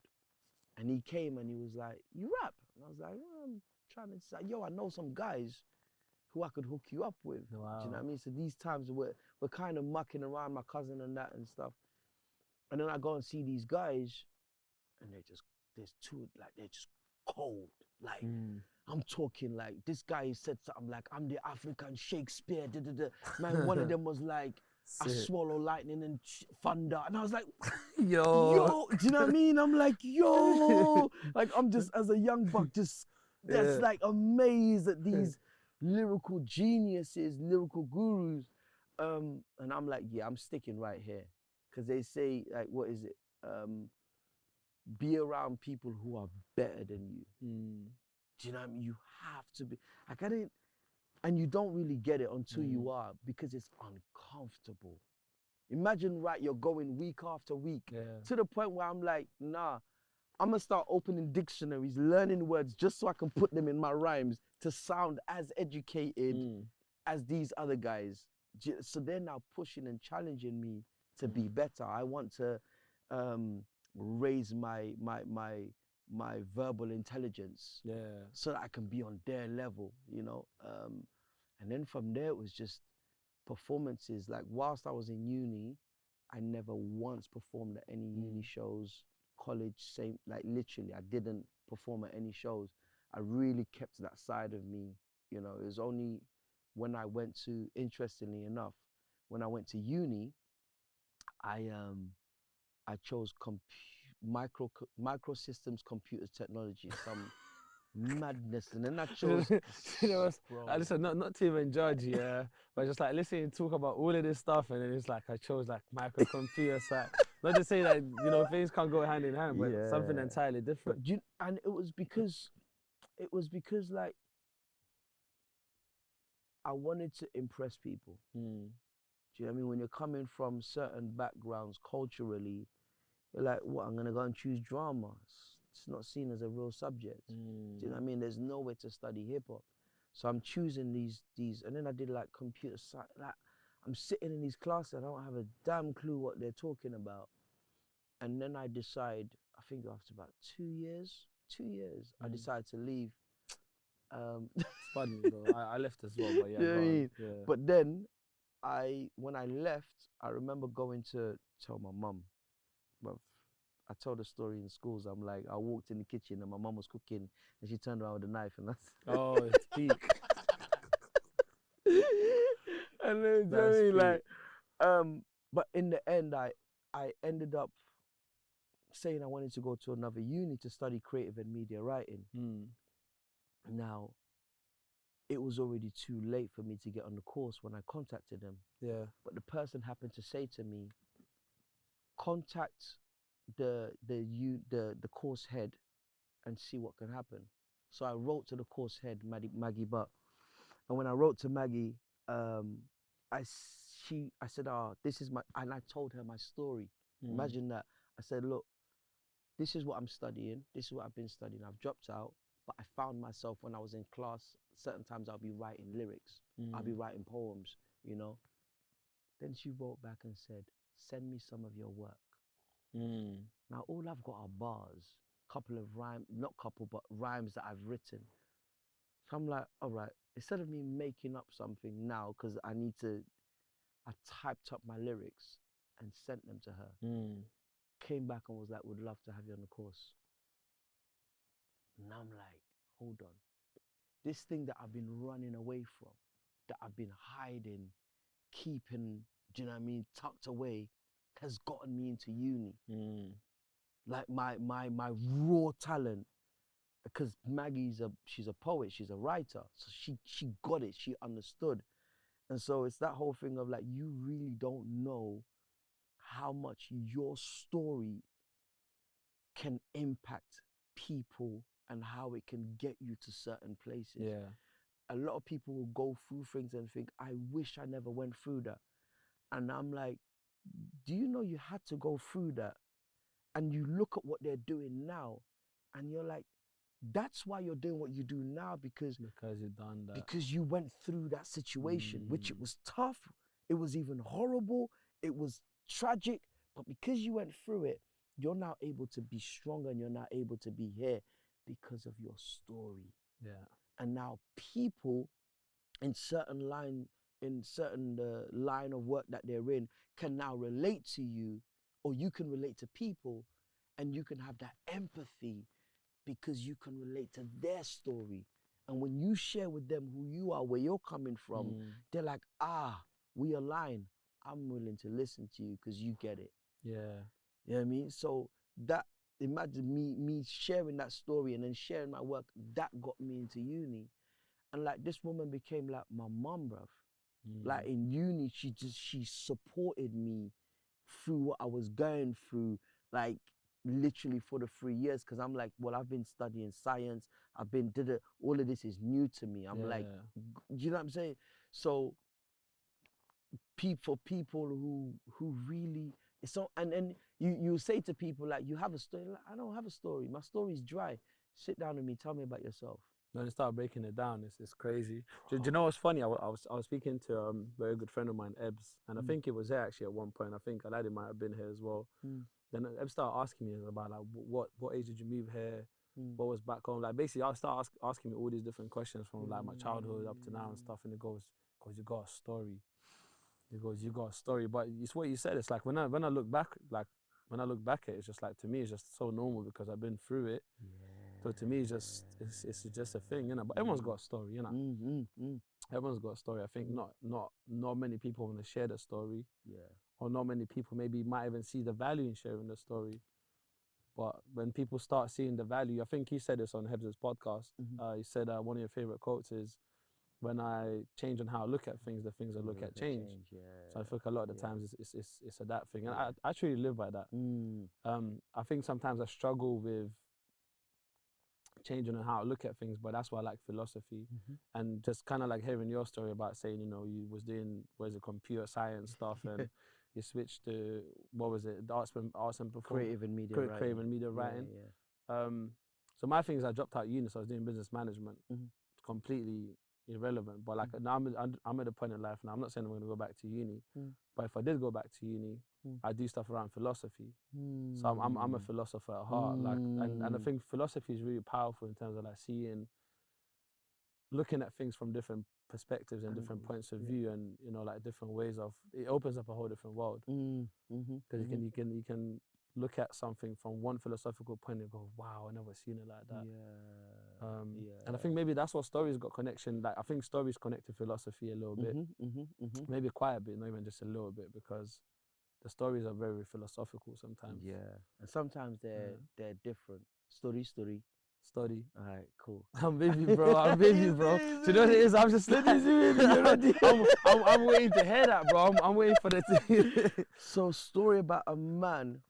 And he came and he was like, "You rap?" And I was like, "Oh, I'm trying to say, yo, I know some guys who I could hook you up with." Wow. Do you know what I mean? So these times we're kind of mucking around, my cousin and that and stuff. And then I go and see these guys and there's two, like, they're just cold. Like, I'm talking like, this guy said something like, "I'm the African Shakespeare, da, da, da." Man, one of them was like, "I swallow lightning and thunder." And I was like, yo, do you know what I mean? I'm like, yo, like, I'm just, as a young buck, just, that's like amazed at these lyrical geniuses, lyrical gurus. And I'm like, yeah, I'm sticking right here. Because they say, like, what is it? Be around people who are better than you. Do you know what I mean? You have to be. I got it, and you don't really get it until you are, because it's uncomfortable. Imagine, right, you're going week after week to the point where I'm like, nah, I'm gonna start opening dictionaries, learning words just so I can put them in my rhymes to sound as educated as these other guys. So they're now pushing and challenging me to be better. I want to raise my verbal intelligence, so that I can be on their level, you know. And then from there it was just performances. Like, whilst I was in uni, I never once performed at any uni shows, college, same, like literally, I didn't perform at any shows. I really kept that side of me, you know. It was only when I went to, interestingly enough, when I went to uni, I chose microsystems computer technology, some madness, and then I chose. You know, I listen, not to even judge, but just like listening to talk about all of this stuff, and then it's like I chose like microcomputer side. Not to say that, you know, things can't go hand in hand, but something entirely different. But and it was because like, I wanted to impress people. Do you know what I mean? When you're coming from certain backgrounds culturally, you're like, what, I'm gonna go and choose drama? It's not seen as a real subject. Do you know what I mean? There's no way to study hip hop. So I'm choosing these, and then I did like computer science. Like, I'm sitting in these classes, I don't have a damn clue what they're talking about. And then I decide, I think after about 2 years, I decided to leave. It's funny though. I left as well, but yeah, You know what I mean? yeah. But then when I left, I remember going to tell my mum. But I told the story in schools. I'm like, I walked in the kitchen and my mum was cooking, and she turned around with a knife, and that's. Oh, it's peak. And then, you know what I mean? Like, but in the end, I ended up saying I wanted to go to another uni to study creative and media writing. Now, it was already too late for me to get on the course when I contacted them. Yeah. But the person happened to say to me, contact the course head and see what can happen. So I wrote to the course head, Maggie Butt. And when I wrote to Maggie, I said, this is and I told her my story. Imagine that. I said, look, this is what I'm studying. This is what I've been studying. I've dropped out, but I found myself when I was in class, certain times I'll be writing lyrics. I'll be writing poems, you know. Then she wrote back and said, send me some of your work. Now, all I've got are bars, couple of rhymes, not couple, but rhymes that I've written. So I'm like, all right, instead of me making up something now, because I typed up my lyrics and sent them to her. Came back and was like, would love to have you on the course. And I'm like, hold on. This thing that I've been running away from, that I've been hiding, keeping, do you know what I mean, tucked away, has gotten me into uni. Like my raw talent because she's a poet, she's a writer, so she got it, she understood. And so it's that whole thing of like, you really don't know how much your story can impact people and how it can get you to certain places. Yeah. A lot of people will go through things and think, I wish I never went through that. And I'm like, do you know you had to go through that? And you look at what they're doing now and you're like, that's why you're doing what you do now, because you've done that. Because you went through that situation, which it was tough, it was even horrible, it was tragic, but because you went through it, you're now able to be stronger and you're now able to be here because of your story. Yeah. And now people in certain line of work that they're in can now relate to you, or you can relate to people, and you can have that empathy because you can relate to their story. And when you share with them who you are, where you're coming from, they're like, we align. I'm willing to listen to you because you get it. Yeah. You know what I mean? So that, imagine me sharing that story and then sharing my work, that got me into uni. And like, this woman became like my mum, bruv. Like in uni, she supported me through what I was going through, like literally for the 3 years. Cause I'm like, well, I've been studying science. All of this is new to me. I'm like, you know what I'm saying? So for people who really, it's so, and then you say to people like, you have a story. Like, I don't have a story. My story's dry. Sit down with me. Tell me about yourself. When you start breaking it down, it's crazy. Do you know what's funny? I was speaking to a very good friend of mine, Ebbs, and I think it was there actually at one point. I think Aladdin might have been here as well. Then Ebbs started asking me about like, what age did you move here? What was back home? Like basically, I started asking me all these different questions from like my childhood up to now and stuff. And it goes, you got a story. It goes, you got a story. But it's what you said. It's like when I look back, at it, it's just like, to me, it's just so normal because I've been through it. So to me, it's just a thing, you know. But everyone's got a story, you know. Everyone's got a story. I think not many people want to share the story. Or not many people maybe might even see the value in sharing the story. But when people start seeing the value, I think he said this on Hebs' podcast. He said one of your favorite quotes is, when I change on how I look at things, the things I look at change. So I think a lot of the times it's a that thing. And I truly live by that. I think sometimes I struggle with changing on how I look at things, but that's why I like philosophy. And just kind of like hearing your story about saying, you know, you was doing, computer science stuff and you switched to, what was it, the arts and performance? Creative and media writing. Creative and media writing. So my thing is I dropped out of uni, so I was doing business management. Completely irrelevant, but like now I'm at a point in life now. I'm not saying I'm going to go back to uni, but if I did go back to uni, I do stuff around philosophy. So I'm a philosopher at heart, like, and I think philosophy is really powerful in terms of like looking at things from different perspectives and different points of view, and you know, like different ways of, it opens up a whole different world. Because you can look at something from one philosophical point and go, wow, I never seen it like that. And I think maybe that's what stories got connection. Like I think stories connect to philosophy a little bit, maybe quite a bit, not even just a little bit, because the stories are very philosophical sometimes. And sometimes they're different. Story. Study. All right, cool. I'm with you, bro. I'm with you, bro. Do you know what it is? I'm just like, I'm waiting to hear that, bro. I'm waiting for the So, story about a man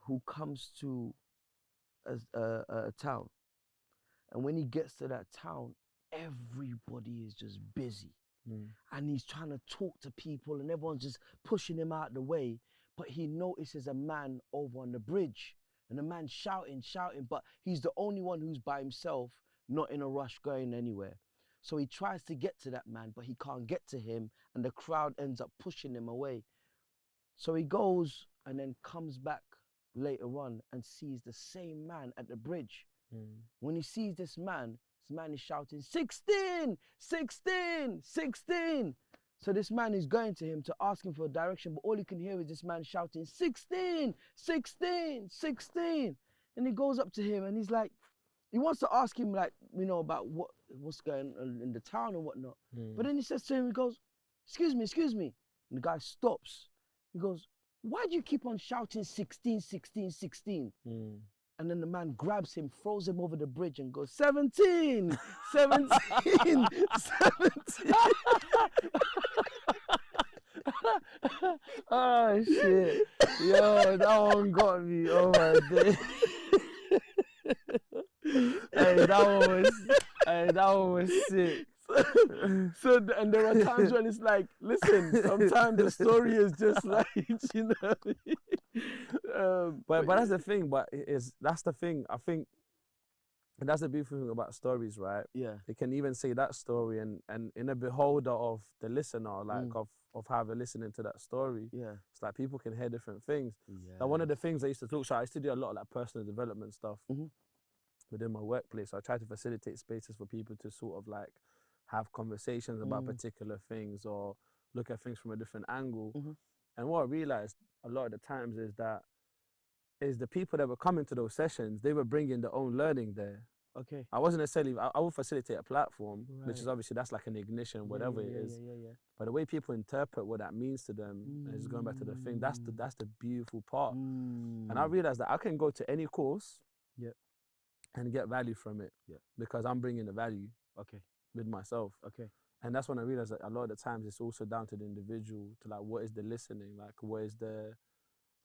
who comes to a town, and when he gets to that town, everybody is just busy. And he's trying to talk to people and everyone's just pushing him out of the way. But he notices a man over on the bridge, and the man's shouting, but he's the only one who's by himself, not in a rush going anywhere. So he tries to get to that man, but he can't get to him, and the crowd ends up pushing him away. So he goes and then comes back later on and sees the same man at the bridge. When he sees this man is shouting, 16, 16, 16. So this man is going to him to ask him for a direction, but all he can hear is this man shouting, 16, 16, 16. And he goes up to him and he's like, he wants to ask him, like, you know, about what's going on in the town and whatnot. But then he says to him, he goes, excuse me. And the guy stops. He goes, why do you keep on shouting 16, 16, 16? And then the man grabs him, throws him over the bridge and goes, 17, 17, 17. Oh shit. Yo, that one got me. Oh my day. Hey, that one was sick. And there are times when it's like, listen, sometimes the story is just like, you know. But that's the thing. That's the thing. I think that's the beautiful thing about stories, right? Yeah. It can even say that story, and in a beholder of the listener, like of how they're listening to that story. Yeah. It's like people can hear different things. Yeah. Like one of the things I used to talk. So I used to do a lot of like personal development stuff within my workplace. So I try to facilitate spaces for people to sort of like have conversations about particular things or look at things from a different angle. And what I realized a lot of the times is that the people that were coming to those sessions, they were bringing their own learning there. Okay. I wasn't necessarily, I would facilitate a platform, which is Right. obviously, that's like an ignition, whatever it is. Yeah. But the way people interpret what that means to them, and it's going back to the thing, that's the beautiful part. And I realized that I can go to any course and get value from it because I'm bringing the value with myself. Okay. And that's when I realized that a lot of the times it's also down to the individual to like, what is the listening? Like, what is the,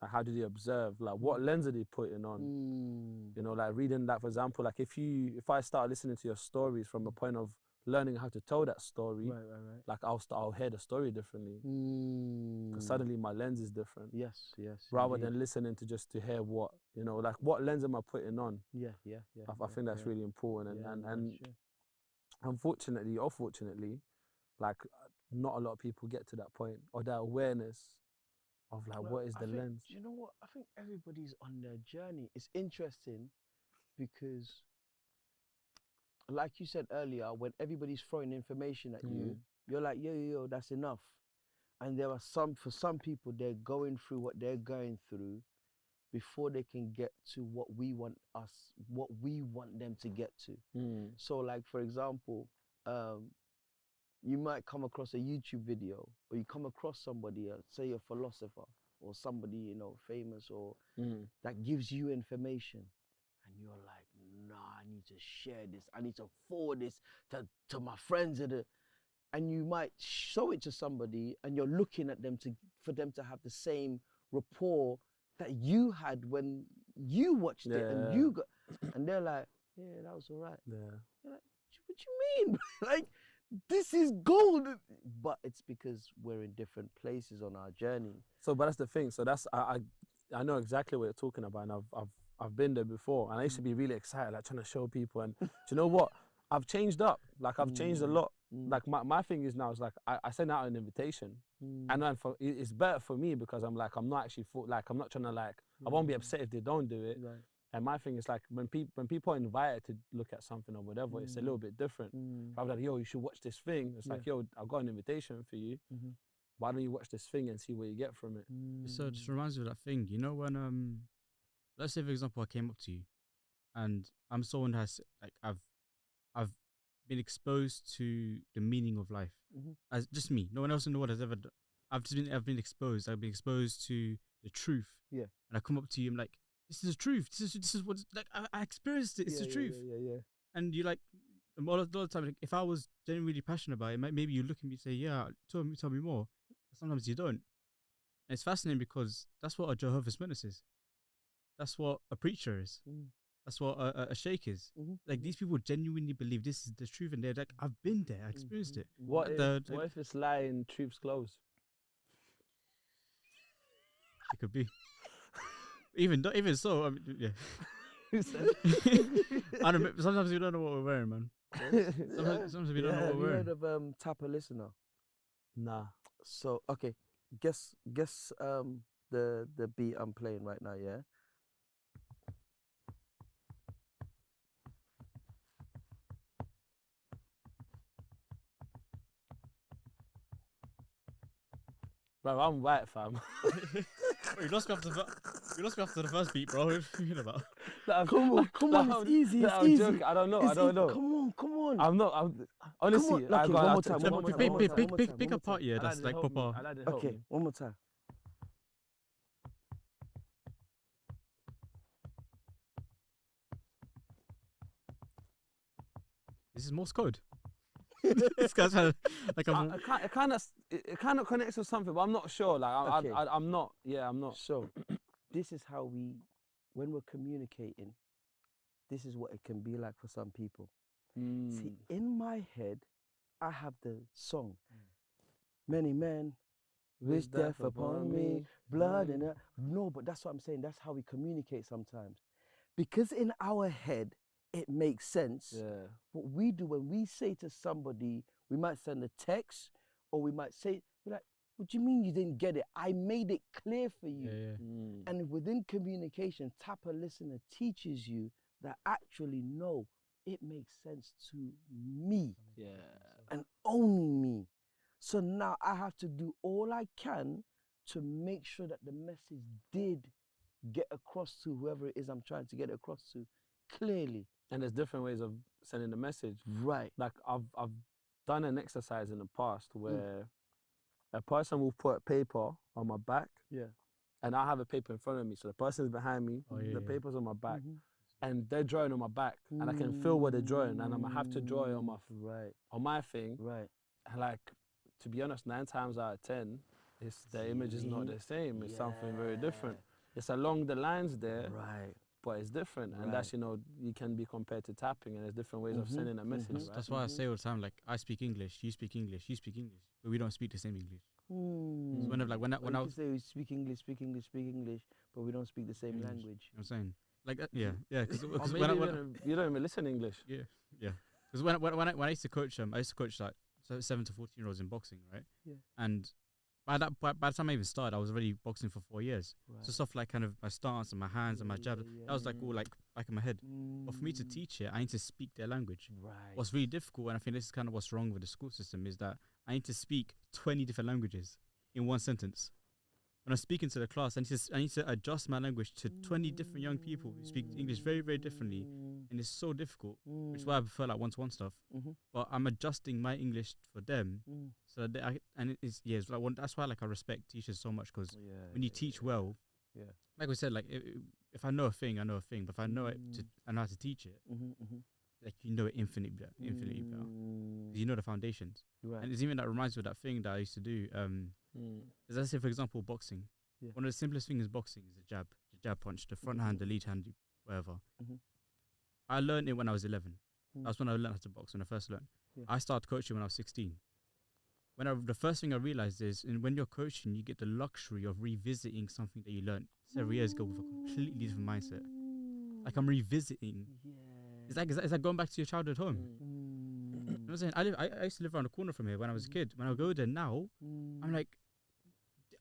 like, how do they observe? Like, what lens are they putting on? You know, like reading that, for example, like if I start listening to your stories from a point of learning how to tell that story, Right. like I'll hear the story differently. Because suddenly my lens is different. Yes. Rather than listening to hear what, you know, like what lens am I putting on? Yeah. I think that's really important. And unfortunately or fortunately, like not a lot of people get to that point or that awareness of like, what is the lens? You know what? I think everybody's on their journey. It's interesting because, like you said earlier, when everybody's throwing information at you, you're like, yo, that's enough. And for some people, they're going through what they're going through before they can get to what we want them to get to. So like, for example, you might come across a YouTube video or you come across somebody, say a philosopher or somebody, you know, famous or that gives you information and you're like, nah, I need to share this. I need to forward this to my friends. And you might show it to somebody and you're looking at them for them to have the same rapport that you had when you watched it and you got, and they're like, yeah, that was all right. Yeah. You're like, what you mean? Like, this is gold. But it's because we're in different places on our journey. So, but that's the thing. So that's, I know exactly what you're talking about, and I've been there before, and I used to be really excited, like trying to show people. And do you know what? I've changed up. Like I've changed a lot. Like my thing is now, is like I send out an invitation, and then it's better for me because I'm like, I'm not actually I'm not trying to like, I won't be upset if they don't do it. Right. And my thing is like, when people are invited to look at something or whatever, it's a little bit different. I'm like, yo, you should watch this thing. It's like, yo, I've got an invitation for you. Why don't you watch this thing and see what you get from it? So it just reminds me of that thing, you know, when let's say for example I came up to you, and I'm someone who has like I've been exposed to the meaning of life as just me. No one else in the world has ever. I've been exposed. I've been exposed to the truth. Yeah. And I come up to you, I'm like, this is the truth. This is what like I experienced it. It's the truth. Yeah. And you like, a lot of the time, like, if I was genuinely passionate about it, maybe you look at me and say, yeah, tell me more. But sometimes you don't. And it's fascinating because that's what a Jehovah's Witness is. That's what a preacher is. That's what a sheikh is. Like, these people genuinely believe this is the truth, and they're like, I've been there, I experienced it. What if it's lying, truth's close? It could be. Even so, I mean, yeah. I don't know, sometimes we don't know what we're wearing, man. Sometimes we don't know what we're wearing. Have you heard of Tap a Listener? Nah. So okay, guess the beat I'm playing right now, yeah? Bro, I'm white, fam. You lost me after the first beat, bro. What are you talking about? Come on, it's easy. It's easy. Joking. I don't know. Come on. I'm honestly. Come on, Lucky, one more time. Pick a part, yeah, that's like proper. Okay, one more time. this is Morse code. This guy's trying to, like, It kind of connects with something, but I'm not sure. Like, Okay. I'm not. Yeah, I'm not. So, this is how when we're communicating, this is what it can be like for some people. See, in my head, I have the song. Many men wish death upon me, blood and no, but that's what I'm saying. That's how we communicate sometimes, because in our head it makes sense. Yeah. What we do when we say to somebody, we might send a text, or we might say, you're like, what do you mean you didn't get it? I made it clear for you. And within communication, Tapa Listener teaches you that actually, no, it makes sense to me. Yeah. And only me. So now I have to do all I can to make sure that the message did get across to whoever it is I'm trying to get it across to clearly. And there's different ways of sending the message. Right. Like I've done an exercise in the past where a person will put paper on my back. Yeah. And I have a paper in front of me. So the person's behind me, the paper's on my back. And they're drawing on my back. And I can feel what they're drawing. And I'm gonna have to draw it on my thing. Right. And like, to be honest, 9 times out of 10, the image is not the same. It's something very different. It's along the lines there. Right. But it's different, and that's, you can be compared to tapping, and there's different ways of sending a message. Right? That's why I say all the time, like, I speak English, you speak English, you speak English, but we don't speak the same English. So when I was say we speak English, but we don't speak the same language. You know what I'm saying? Like, because when you don't even listen English. Yeah. Because when I used to coach like 7 to 14-year-olds in boxing, right? Yeah. And by the time I even started, I was already boxing for 4 years. Right. So stuff like kind of my stance and my hands and my jab, that was like all like back in my head. But for me to teach it, I need to speak their language. Right. What's really difficult, and I think this is kind of what's wrong with the school system, is that I need to speak 20 different languages in one sentence. When I'm speaking to the class, I need to adjust my language to 20 different young people who speak English very, very differently. And it's so difficult, which is why I prefer like one-to-one stuff. But I'm adjusting my English for them. So that it's like that's why like I respect teachers so much, because when you teach well, like we said, like if I know a thing, I know a thing. But if I know it, I know how to teach it. Like you know it infinitely better. You know the foundations. Right. And it's even that reminds me of that thing that I used to do. As I say, for example, boxing. One of the simplest things in boxing is the jab punch, the front hand, the lead hand, whatever. I learned it when I was 11. That's when I learned how to box, when I first learned. I started coaching when I was 16. The first thing I realized is, when you're coaching, you get the luxury of revisiting something that you learned several years ago with a completely different mindset. Like I'm revisiting. It's like going back to your childhood home. You know what I'm saying? I used to live around the corner from here when I was a kid. When I go there now, I'm like,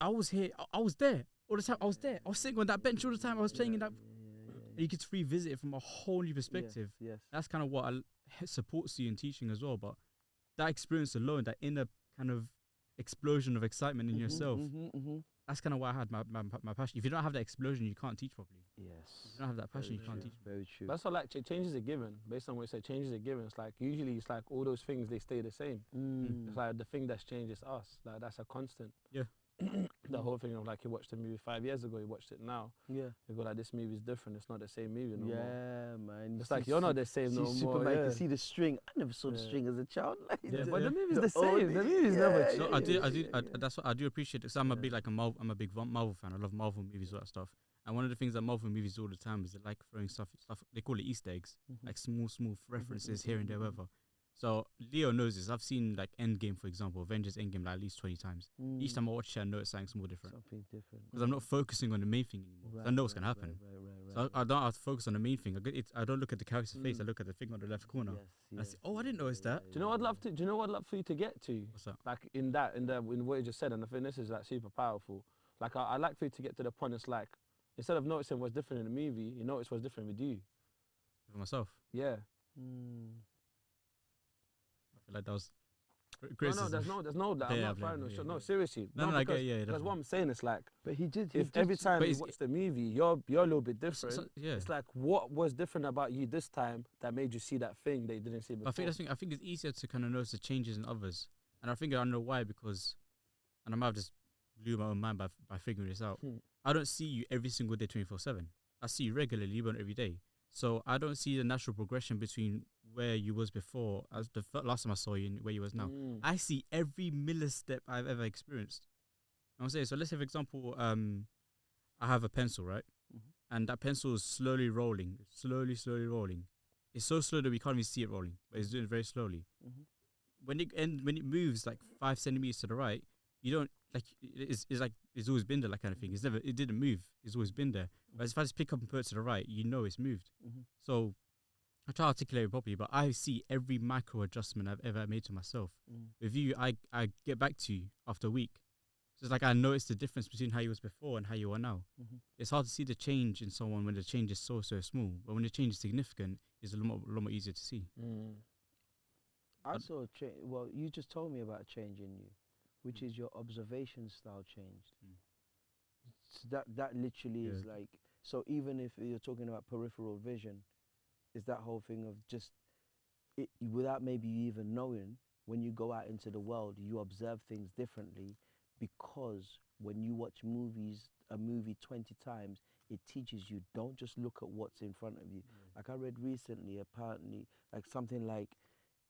I was here, I was there all the time. I was there. I was sitting on that bench all the time. I was playing in that. And you get to revisit it from a whole new perspective. Yes. That's kind of what supports you in teaching as well. But that experience alone, that inner kind of explosion of excitement in yourself, that's kind of why I had my passion. If you don't have that explosion, you can't teach properly. Yes. If you don't have that passion, you can't teach. Very true. That's what, like, change is a given. Based on what you said, change is a given. It's like, usually it's like all those things, they stay the same. It's like the thing that's changed is us. Like, that's a constant. Yeah. The whole thing of like, you watched the movie 5 years ago, you watched it now. Yeah. You go like, this movie's different. It's not the same movie no more. Yeah, man. It's like, you're not the same no more. Superman, you see the string. I never saw the string as a child. Like, but the movie's the same. The movie's never changed. That's what I do appreciate it. Because I'm a big Marvel fan. I love Marvel movies, all that stuff. And one of the things that Marvel movies do all the time is they like throwing stuff. They call it Easter eggs, like small references here and there, whatever. So Leo knows this. I've seen like Endgame, for example, Avengers Endgame, like at least 20 times. Each time I watch it, I know something more different. Something different. Because I'm not focusing on the main thing anymore. I know what's gonna happen. So I don't have to focus on the main thing. I don't look at the character's face. I look at the thing on the left corner. And I say, oh, I didn't notice that. Do you know what I'd love for you to get to? What's that? Like in what you just said, and I think this is like super powerful. Like I'd like for you to get to the point. It's like, instead of noticing what's different in the movie, you notice what's different with you. With myself. Yeah. I feel like that was No, I'm not trying to. No, seriously. Because what I'm saying is like, but he did. If every time you watch the movie, you're a little bit different. It's like, what was different about you this time that made you see that thing that you didn't see before? I think it's easier to kind of notice the changes in others, and I think I know why, because, and I might have just blew my own mind by figuring this out. I don't see you every single day 24/7. I see you regularly, but not every day. So I don't see the natural progression between where you was before as the last time I saw you and where you was now. I see every millistep I've ever experienced. I'm saying, so let's say for example, I have a pencil, right? And that pencil is slowly rolling, slowly rolling. It's so slow that we can't even see it rolling, but it's doing it very slowly. When it moves like 5 centimeters to the right, you don't like it's like it's always been there, like kind of thing. It didn't move. It's always been there. But if I just pick up and put it to the right, you know it's moved. So I try to articulate it properly, but I see every micro adjustment I've ever made to myself. With you, I get back to you after a week. So it's like I noticed the difference between how you was before and how you are now. It's hard to see the change in someone when the change is so small, but when the change is significant, it's a lot more easier to see. I saw a change. Well, you just told me about a change in you, which is your observation style changed. So that literally is like, so even if you're talking about peripheral vision, is that whole thing of just it, without maybe you even knowing, when you go out into the world, you observe things differently, because when you watch a movie 20 times, it teaches you, don't just look at what's in front of you. Like I read recently, apparently, like something like,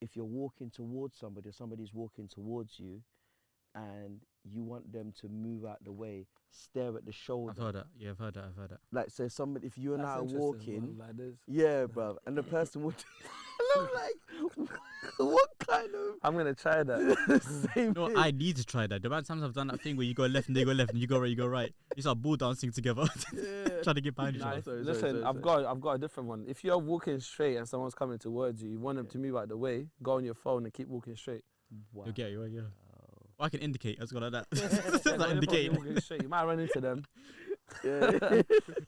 if you're walking towards somebody or somebody's walking towards you and you want them to move out the way, stare at the shoulder. I've heard that. Yeah, I've heard that. Like, so somebody, if you and I are walking, like this. yeah, bro, and the person would, and I'm like, what kind of? I'm gonna try that. Same No, thing. I need to try that. The amount of times I've done that thing where you go left and they go left and you go right, you go right. You start ball dancing together, trying to get behind each other. Listen, I've got a different one. If you're walking straight and someone's coming towards you, you want them to move out the way, go on your phone and keep walking straight. Wow. You'll get you, yeah. Or I can indicate. I just go like that. Like indicating. Walking straight. You might run into them. The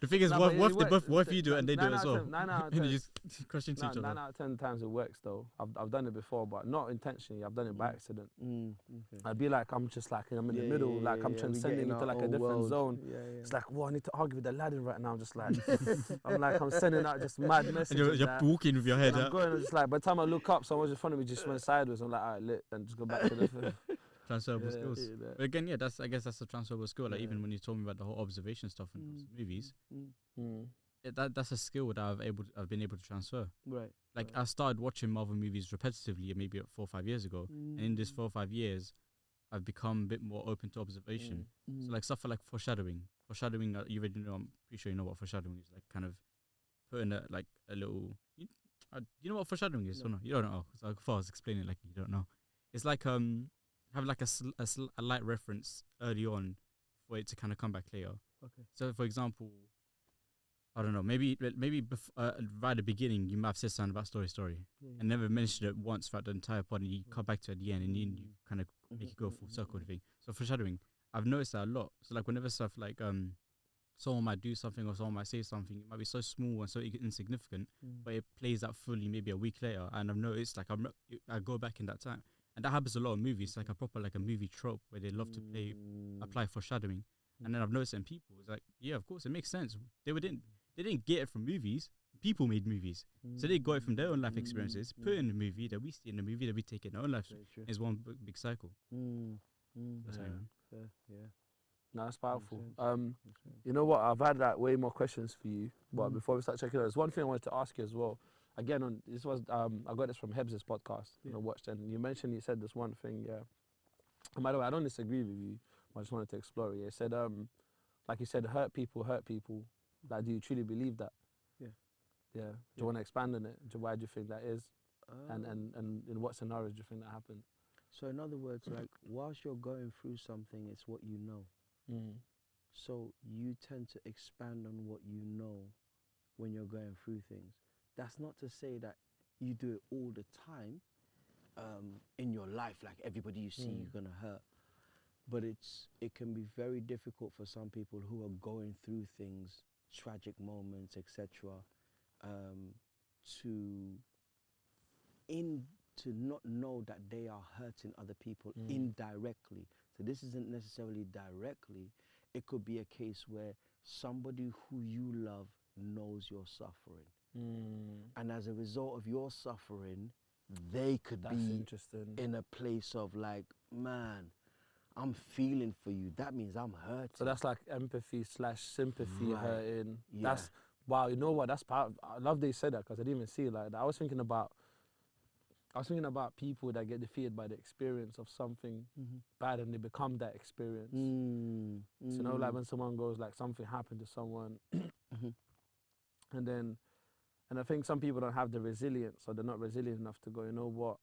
thing is, No, what if you do it and they do it as well? 9 out of And 10. you just crush into each other. 9 out of 10 times it works though. I've done it before, but not intentionally. I've done it by accident. Okay. I'd be like, I'm just like, I'm in the middle, like I'm transcending into like a different zone. It's like, I need to argue with Aladdin right now. I'm just like, I'm sending out just mad messages. And you're walking with your head I'm out. going, I'm just like, by the time I look up, someone just in front of me just went sideways. I'm like, all right, lit, and just go back to the. Transferable skills. But again, yeah, I guess that's a transferable skill. Like even when you told me about the whole observation stuff in movies, that's a skill that I've been able to transfer. Right. Like I started watching Marvel movies repetitively maybe 4 or 5 years ago, and in this 4 or 5 years, I've become a bit more open to observation. So like stuff like foreshadowing. Foreshadowing, you already know. I'm pretty sure you know what foreshadowing is. Like kind of putting a little. You know what foreshadowing is? No. Or no? You don't know. So if I was explaining it like you don't know, it's like have like a light reference early on for it to kind of come back later. Okay. So for example, I don't know, maybe right at the beginning you might have said something about story and never mentioned it once throughout the entire pod, and you come back to it at the end and you kind of make it go full circle thing. So foreshadowing, I've noticed that a lot. So like whenever stuff like someone might do something or someone might say something, it might be so small and so insignificant, but it plays out fully maybe a week later, and I've noticed like I go back in that time. And that happens a lot in movies, like a proper like a movie trope where they love to apply foreshadowing. And then I've noticed it in people. It's like, yeah, of course, it makes sense. They didn't get it from movies. People made movies, so they got it from their own life experiences, put it in the movie that we see in the movie that we take in our own life. It's one big cycle. That's how you know. Yeah. No, that's powerful. You know what? I've had like way more questions for you, but before we start checking out, there's one thing I wanted to ask you as well. Again, I got this from Hebs' podcast, and I watched, and you said this one thing, yeah. And by the way, I don't disagree with you, I just wanted to explore it. You said, like you said, hurt people. Like, do you truly believe that? Yeah. Yeah. Do you want to expand on it? Why do you think that is? And in what scenarios do you think that happened? So in other words, like whilst you're going through something, it's what you know. So you tend to expand on what you know when you're going through things. That's not to say that you do it all the time in your life, like everybody you see you're gonna hurt. But it can be very difficult for some people who are going through things, tragic moments, etc., to not know that they are hurting other people indirectly. So this isn't necessarily directly. It could be a case where somebody who you love knows you're suffering. And as a result of your suffering, they could be in a place of like, man, I'm feeling for you. That means I'm hurting. So that's like empathy / sympathy hurting. Yeah. Wow, you know what? That's part. I love that you said that because I didn't even see it like that. I was thinking about people that get defeated by the experience of something bad and they become that experience. So, you know, like when someone goes, like something happened to someone, and I think some people don't have the resilience, or they're not resilient enough to go, you know what?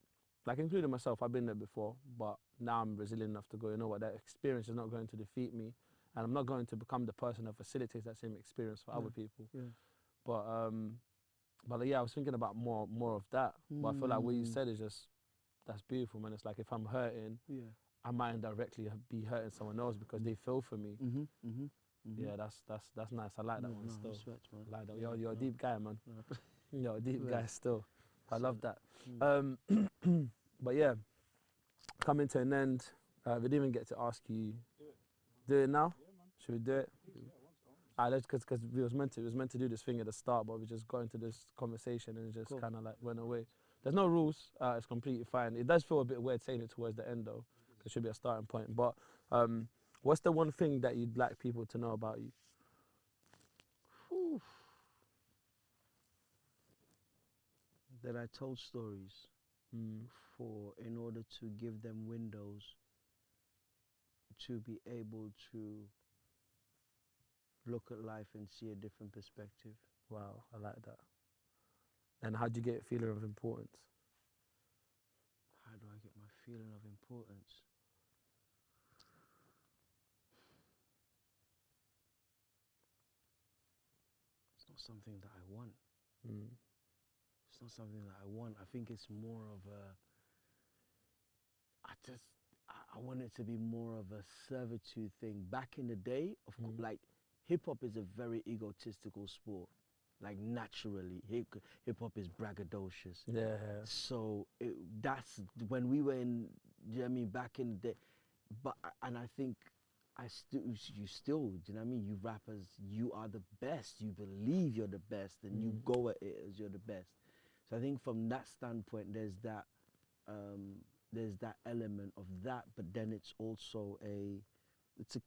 Like, including myself, I've been there before, but now I'm resilient enough to go, you know what? That experience is not going to defeat me, and I'm not going to become the person that facilitates that same experience for other people. Yeah. But yeah, I was thinking about more of that. But I feel like what you said is just, that's beautiful, man. It's like if I'm hurting, I might indirectly be hurting someone else because they feel for me. Yeah, that's nice. I like that one still. Respect, man. I like that. You're a deep guy, man. You're a deep guy still. I love that. But yeah, coming to an end. We didn't even get to ask you. Do it now? Should we do it? Let's, because we was meant to do this thing at the start, but we just got into this conversation and it just kind of like went away. There's no rules. It's completely fine. It does feel a bit weird saying it towards the end though. There should be a starting point. But what's the one thing that you'd like people to know about you? That I told stories in order to give them windows to be able to look at life and see a different perspective. Wow, I like that. And how do you get a feeling of importance? How do I get my feeling of importance? It's not something that I want. It's not something that I want. I think it's more of a, I want it to be more of a servitude thing. Back in the day, of course, like hip hop is a very egotistical sport. Like naturally, hip hop is braggadocious. Yeah. So that's when we were in, you know what I mean, back in the day. But and I think you still, do you know what I mean? You rappers, you are the best. You believe you're the best, and you go at it as you're the best. So I think from that standpoint, there's that element of that. But then it's also it's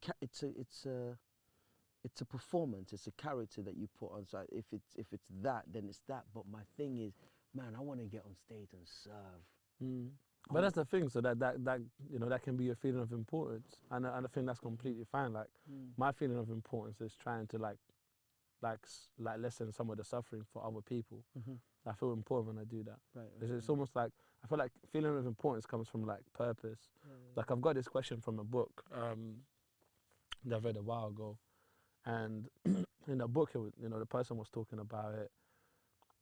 a performance. It's a character that you put on. So if it's that, then it's that. But my thing is, man, I want to get on stage and serve. But that's the thing. So that you know, that can be your feeling of importance, and I think that's completely fine. Like my feeling of importance is trying to like lessen some of the suffering for other people. I feel important when I do that. Right. It's almost like I feel like feeling of importance comes from like purpose. Like I've got this question from a book that I read a while ago. And in the book, you know, the person was talking about it,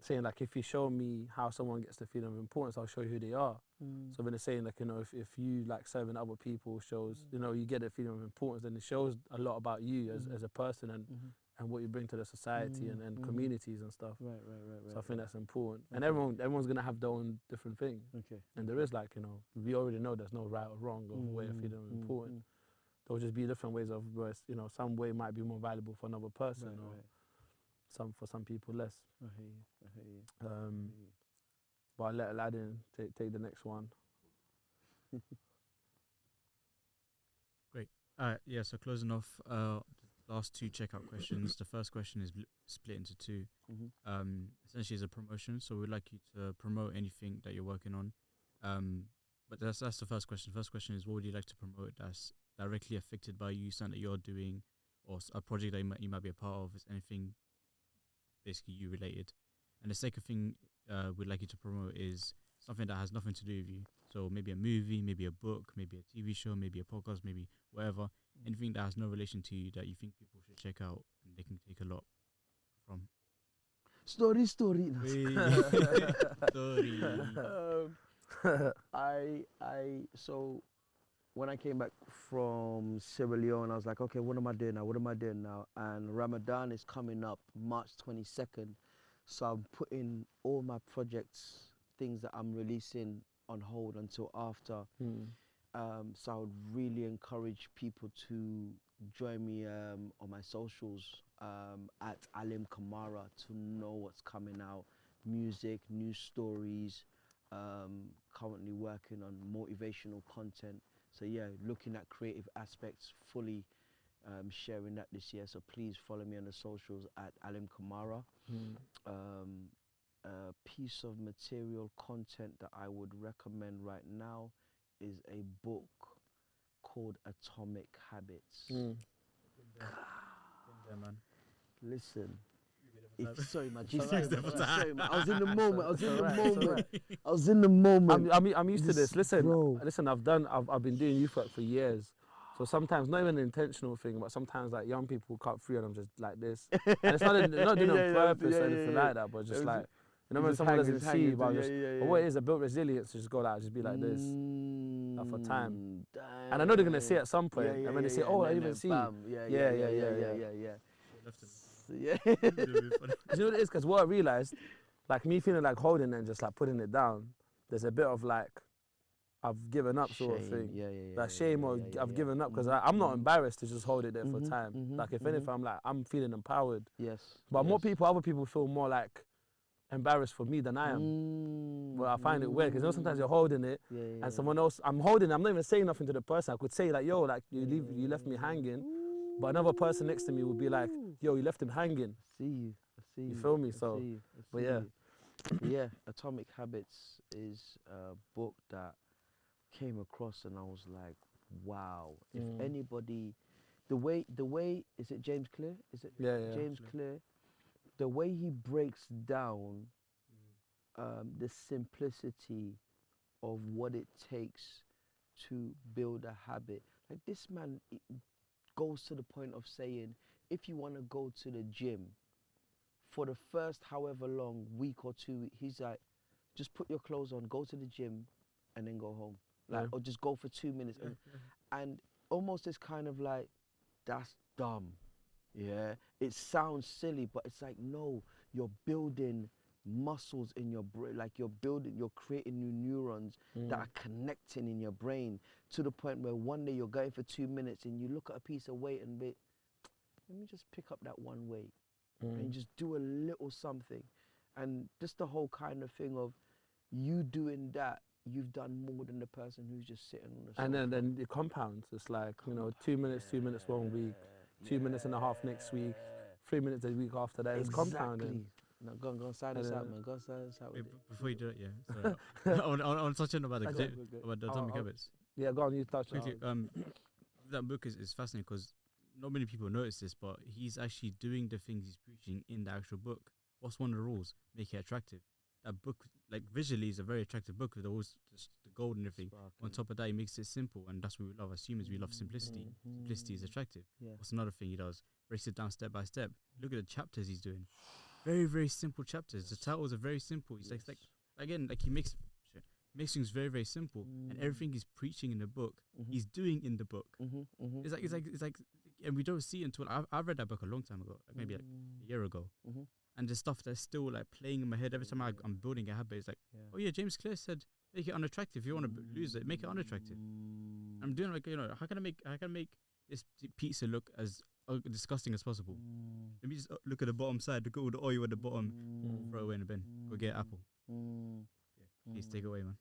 saying like, if you show me how someone gets the feeling of importance, I'll show you who they are. So when they're saying like, you know, if you like serving other people shows, you know, you get a feeling of importance, then it shows a lot about you as a person and what you bring to the society and communities and stuff. Right. So I think that's important. And everyone's gonna have their own different thing. Okay. And there is like, you know, we already know there's no right or wrong of way of feeling important. There'll just be different ways of where, you know, some way might be more valuable for another person, or for some people less. I hear you. But I'll let Aladdin take the next one. Great. Yeah, so closing off, last two checkout questions. The first question is split into two. Essentially, it's a promotion, so we'd like you to promote anything that you're working on. But that's the first question. First question is, what would you like to promote that's directly affected by you, something that you're doing, or a project that you might be a part of? Is anything basically you related? And the second thing we'd like you to promote is something that has nothing to do with you. So maybe a movie, maybe a book, maybe a TV show, maybe a podcast, maybe whatever. Anything that has no relation to you that you think people should check out and they can take a lot from. Story. Story. So when I came back from Sierra Leone, I was like, okay, what am I doing now? And Ramadan is coming up March 22nd. So I'm putting all my projects, things that I'm releasing, on hold until after. So I would really encourage people to join me on my socials at Alim Kamara to know what's coming out. Music, news stories, currently working on motivational content. So yeah, looking at creative aspects fully sharing that this year. So please follow me on the socials at Alim Kamara. A piece of material content that I would recommend right now is a book called Atomic Habits. Yeah, man. Listen, sorry, man. It's alright, Sorry, man. I was in the moment. I was in the alright, moment. I was in the moment. I'm used to this. Listen, Bro. listen. I've been doing youth work for years. So sometimes, not even an intentional thing, but sometimes like young people cut through and I'm just like this. And it's not doing it on purpose or anything like that, but just like, you know, when someone doesn't see, but what it is, I built resilience to just go like, just be like this for time. And I know they're gonna see at some point, and when they say, oh, I didn't even see. Yeah. You know what it is? Because what I realized, like me feeling like holding it and just like putting it down, there's a bit of like, I've given up sort of thing. Like shame or I've given up because I'm not embarrassed to just hold it there for time. Like if anything, I'm like, I'm feeling empowered. Yes. But other people feel more like embarrassed for me than I am. Well, I find it weird because you know sometimes you're holding it and someone else, I'm holding it, I'm not even saying nothing to the person. I could say like, yo, like you left me hanging. But another person next to me would be like, yo, you left him hanging. I see you. You feel me? So, but yeah. Yeah, Atomic Habits is a book that came across and I was like, wow. If anybody, the way is it James Clear? Is it James Clear? The way he breaks down the simplicity of what it takes to build a habit. Like this man goes to the point of saying, if you want to go to the gym for the first however long, week or 2 weeks, he's like, just put your clothes on, go to the gym and then go home. Like, or just go for 2 minutes. And almost it's kind of like, that's dumb. Yeah, it sounds silly, but it's like, no, you're building muscles in your brain, like you're creating new neurons that are connecting in your brain to the point where one day you're going for 2 minutes and you look at a piece of weight and be, let me just pick up that one weight and just do a little something. And just the whole kind of thing of you doing that, you've done more than the person who's just sitting on the sofa. And then it compounds. It's like, you know, 2 minutes 1 week, 2 minutes and a half next week, 3 minutes the week after that. It's compounding. No, go on, sign us out, man. Go on, sign us out. Before you do it, sorry. I want to touch on about the Atomic Habits. Yeah, go on, you touch on it. That book is fascinating because not many people notice this, but he's actually doing the things he's preaching in the actual book. What's one of the rules? Make it attractive. That book, like visually, is a very attractive book with always just the gold and everything. On top of that, he makes it simple, and that's what we love as humans. We love simplicity. Simplicity is attractive. What's another thing he does? Breaks it down step by step. Look at the chapters he's doing. Very, very simple chapters. The titles are very simple. He's like he makes things very, very simple, and everything he's preaching in the book, he's doing in the book. It's like, and we don't see it until I read that book a long time ago, like maybe like a year ago. And the stuff that's still like playing in my head every time I'm building a habit. It's like, oh yeah, James Clear said make it unattractive. If you want to lose it, make it unattractive. I'm doing like, you know, how can I make this pizza look as disgusting as possible? Let me just look at the bottom side. Look at all the oil at the bottom. Throw it away in the bin. Go get an apple. Please take it away, man.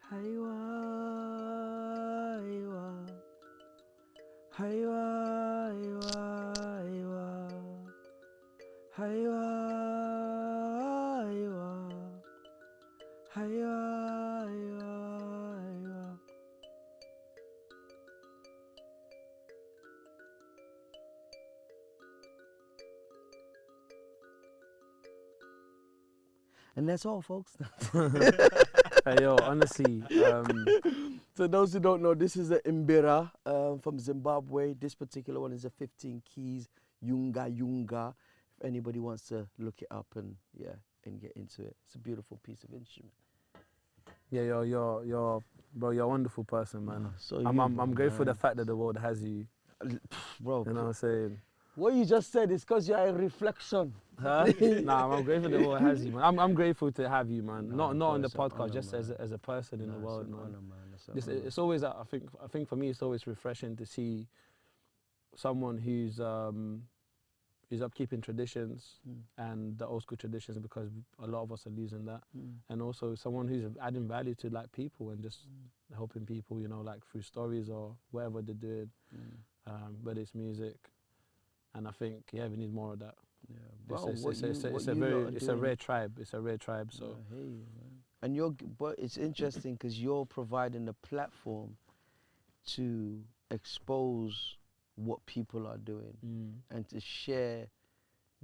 Haywa, haywa, haywa, haywa, haywa, haywa, haywa, haywa. And that's all, folks. Hey, yo, honestly, so those who don't know, this is the Imbira from Zimbabwe. This particular one is a 15 keys Yunga. If anybody wants to look it up and get into it, it's a beautiful piece of instrument. Yeah, you're a wonderful person, man. So I'm grateful for the fact that the world has you, bro. You know what I'm saying? What you just said is because you're a reflection. Huh? Nah, I'm grateful the world has you, man. I'm grateful to have you, man. No, Not on the it's an podcast, honor, just man. as a person in the It's world, an man. honor, man. It's an honor. It's always, I think for me, it's always refreshing to see someone who's upkeeping traditions and the old school traditions, because a lot of us are losing that. And also someone who's adding value to like people and just helping people, you know, like through stories or whatever they're doing, whether it's music. And I think, yeah, we need more of that. Yeah, It's a rare tribe. It's a rare tribe. So I hear you, man. And but it's interesting because you're providing a platform to expose what people are doing and to share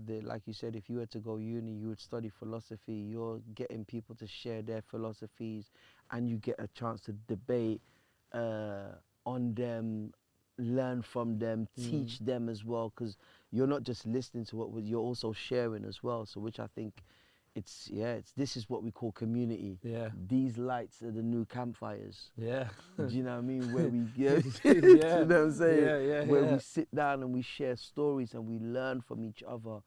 like you said, if you were to go uni, you would study philosophy. You're getting people to share their philosophies, and you get a chance to debate on them, learn from them, teach them as well, because you're not just listening to you're also sharing as well. So which I think this is what we call community. Yeah. These lights are the new campfires. Yeah. Do you know what I mean? Where we get, Yeah. you know what I'm saying? Yeah. Where we sit down and we share stories and we learn from each other,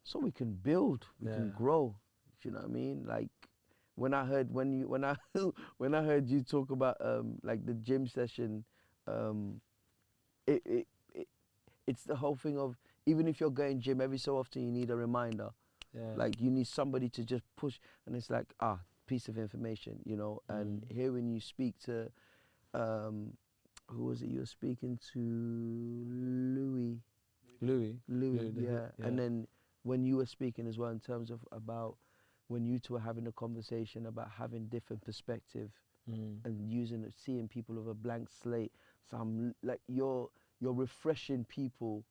so we can build, we can grow. Do you know what I mean? Like when I heard when I heard you talk about like the gym session, it's the whole thing of, even if you're going gym, every so often you need a reminder. Yeah. Like you need somebody to just push, and it's like piece of information, you know. And hearing you speak to, who was it you were speaking to? Louis, yeah. And then when you were speaking as well in terms of about when you two were having a conversation about having different perspective and seeing people with a blank slate. So I'm like, you're refreshing people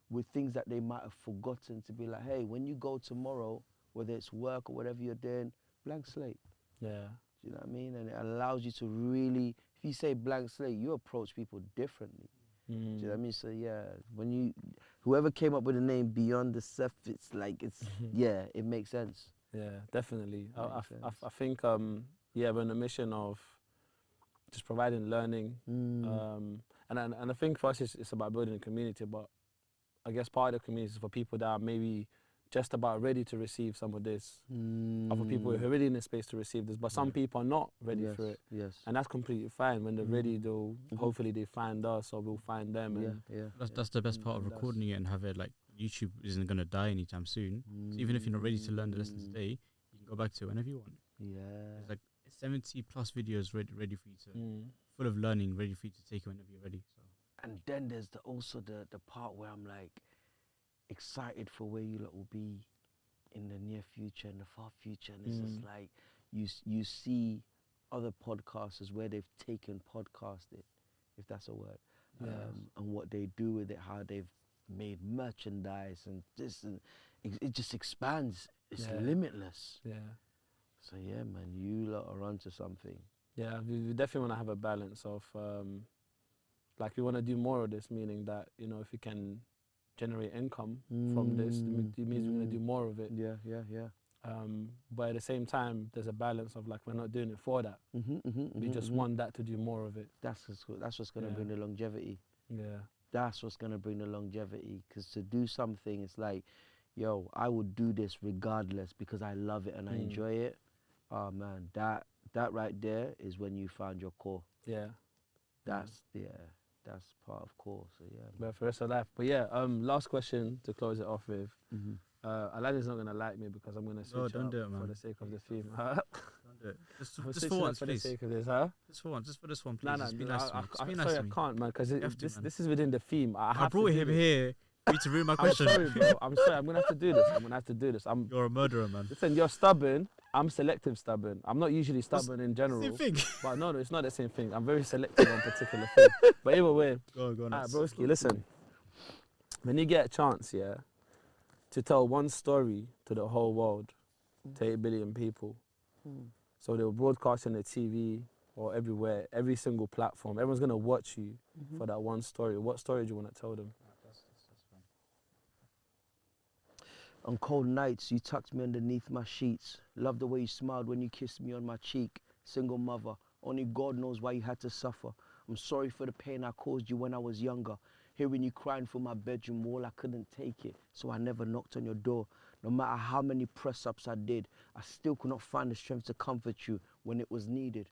with things that they might have forgotten, to be like, hey, when you go tomorrow, whether it's work or whatever you're doing, blank slate. Yeah. Do you know what I mean? And it allows you to really, if you say blank slate, you approach people differently. Do you know what I mean? So yeah, whoever came up with the name Beyond the Surface, like it makes sense. Yeah, definitely. I think we're on a mission of just providing learning, and I think for us it's about building a community. But I guess part of the community is for people that are maybe just about ready to receive some of this. Other people who are already in the space to receive this, but some people are not ready for it. Yes. And that's completely fine. When they're ready, hopefully they find us or we'll find them. That's the best part of recording it and have it, like, YouTube isn't going to die anytime soon. So even if you're not ready to learn the lessons today, you can go back to it whenever you want. Yeah. There's like 70 plus videos ready for you to, full of learning, ready for you to take it whenever you're ready. So. And then there's also the part where I'm like excited for where you lot will be in the near future and the far future. And it's just like you see other podcasters where they've taken podcasting, if that's a word, and what they do with it, how they've made merchandise and this, and it just expands. It's limitless. Yeah. So yeah, man, you lot are onto something. Yeah, we definitely want to have a balance of, like, we want to do more of this, meaning that, you know, if we can generate income from this, it means we're going to do more of it. Yeah. But at the same time, there's a balance of, like, we're not doing it for that. We just want that to do more of it. That's what's going to bring the longevity. Yeah. That's what's going to bring the longevity. Because to do something, it's like, yo, I would do this regardless because I love it and I enjoy it. Oh, man, that right there is when you found your core. Yeah. That's part of core. So yeah. But for the rest of life. But yeah, last question to close it off with. Aladdin's not gonna like me because I'm gonna switch don't up do it, man. for the sake of the theme. Don't do it. Just for once, for the please. sake of this, huh? Just for this one, please. No, Just be nice to me. Just be nice sorry, to me. I can't, man, because man. this is within the theme. I brought him here for you to ruin my question. I'm sorry, bro. I'm sorry. I'm gonna have to do this. You're a murderer, man. Listen, you're stubborn. I'm selective stubborn. I'm not usually stubborn in general. Same thing. But no, it's not the same thing. I'm very selective on particular things. But either way, go on. Alright, broski, listen. When you get a chance, to tell one story to the whole world, to 8 billion people, so they will broadcast on the TV or everywhere, every single platform. Everyone's gonna watch you for that one story. What story do you want to tell them? On cold nights, you tucked me underneath my sheets. Love the way you smiled when you kissed me on my cheek. Single mother, only God knows why you had to suffer. I'm sorry for the pain I caused you when I was younger. Hearing you crying from my bedroom wall, I couldn't take it, so I never knocked on your door. No matter how many press-ups I did, I still could not find the strength to comfort you when it was needed.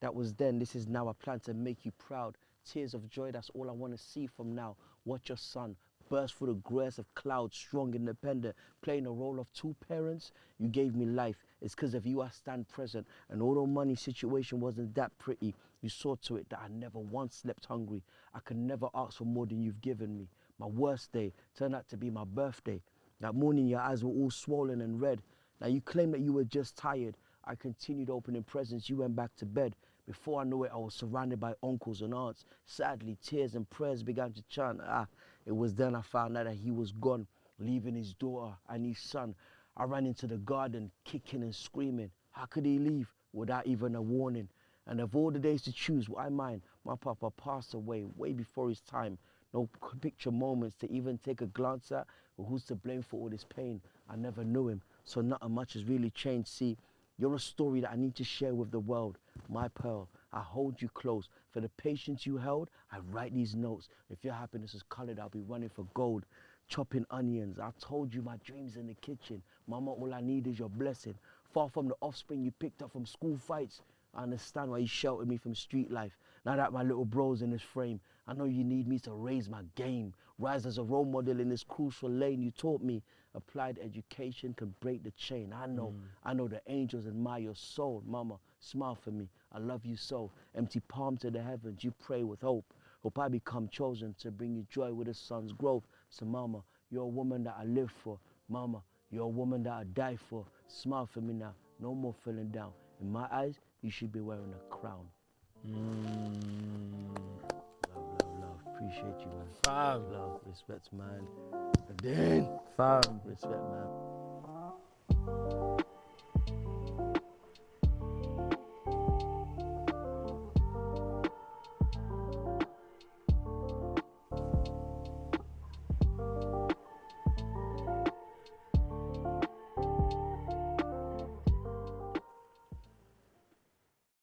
That was then, this is now. I plan to make you proud. Tears of joy, that's all I want to see from now. Watch your son burst through the grass of clouds, strong, independent, playing the role of two parents. You gave me life. It's because of you I stand present. And although money situation wasn't that pretty, you saw to it that I never once slept hungry. I could never ask for more than you've given me. My worst day turned out to be my birthday. That morning your eyes were all swollen and red. Now you claim that you were just tired. I continued opening presents, you went back to bed. Before I knew it, I was surrounded by uncles and aunts. Sadly, tears and prayers began to chant. It was then I found out that he was gone, leaving his daughter and his son. I ran into the garden, kicking and screaming. How could he leave without even a warning? And of all the days to choose, why mine? My papa passed away way before his time. No picture moments to even take a glance at. But who's to blame for all this pain? I never knew him, so not much has really changed. See, you're a story that I need to share with the world. My pearl, I hold you close. For the patience you held, I write these notes. If your happiness is colored, I'll be running for gold. Chopping onions, I told you my dreams in the kitchen. Mama, all I need is your blessing. Far from the offspring you picked up from school fights, I understand why you sheltered me from street life. Now that my little bro's in this frame, I know you need me to raise my game. Rise as a role model in this crucial lane. You taught me applied education can break the chain. I know the angels admire your soul. Mama, smile for me. I love you so. Empty palm to the heavens, you pray with hope. Hope I become chosen to bring you joy with the sun's growth. So mama, you're a woman that I live for. Mama, you're a woman that I die for. Smile for me now, no more feeling down. In my eyes, you should be wearing a crown. Love. Appreciate you, man. Fam. Love, respect, man. And then, Fam. respect, man.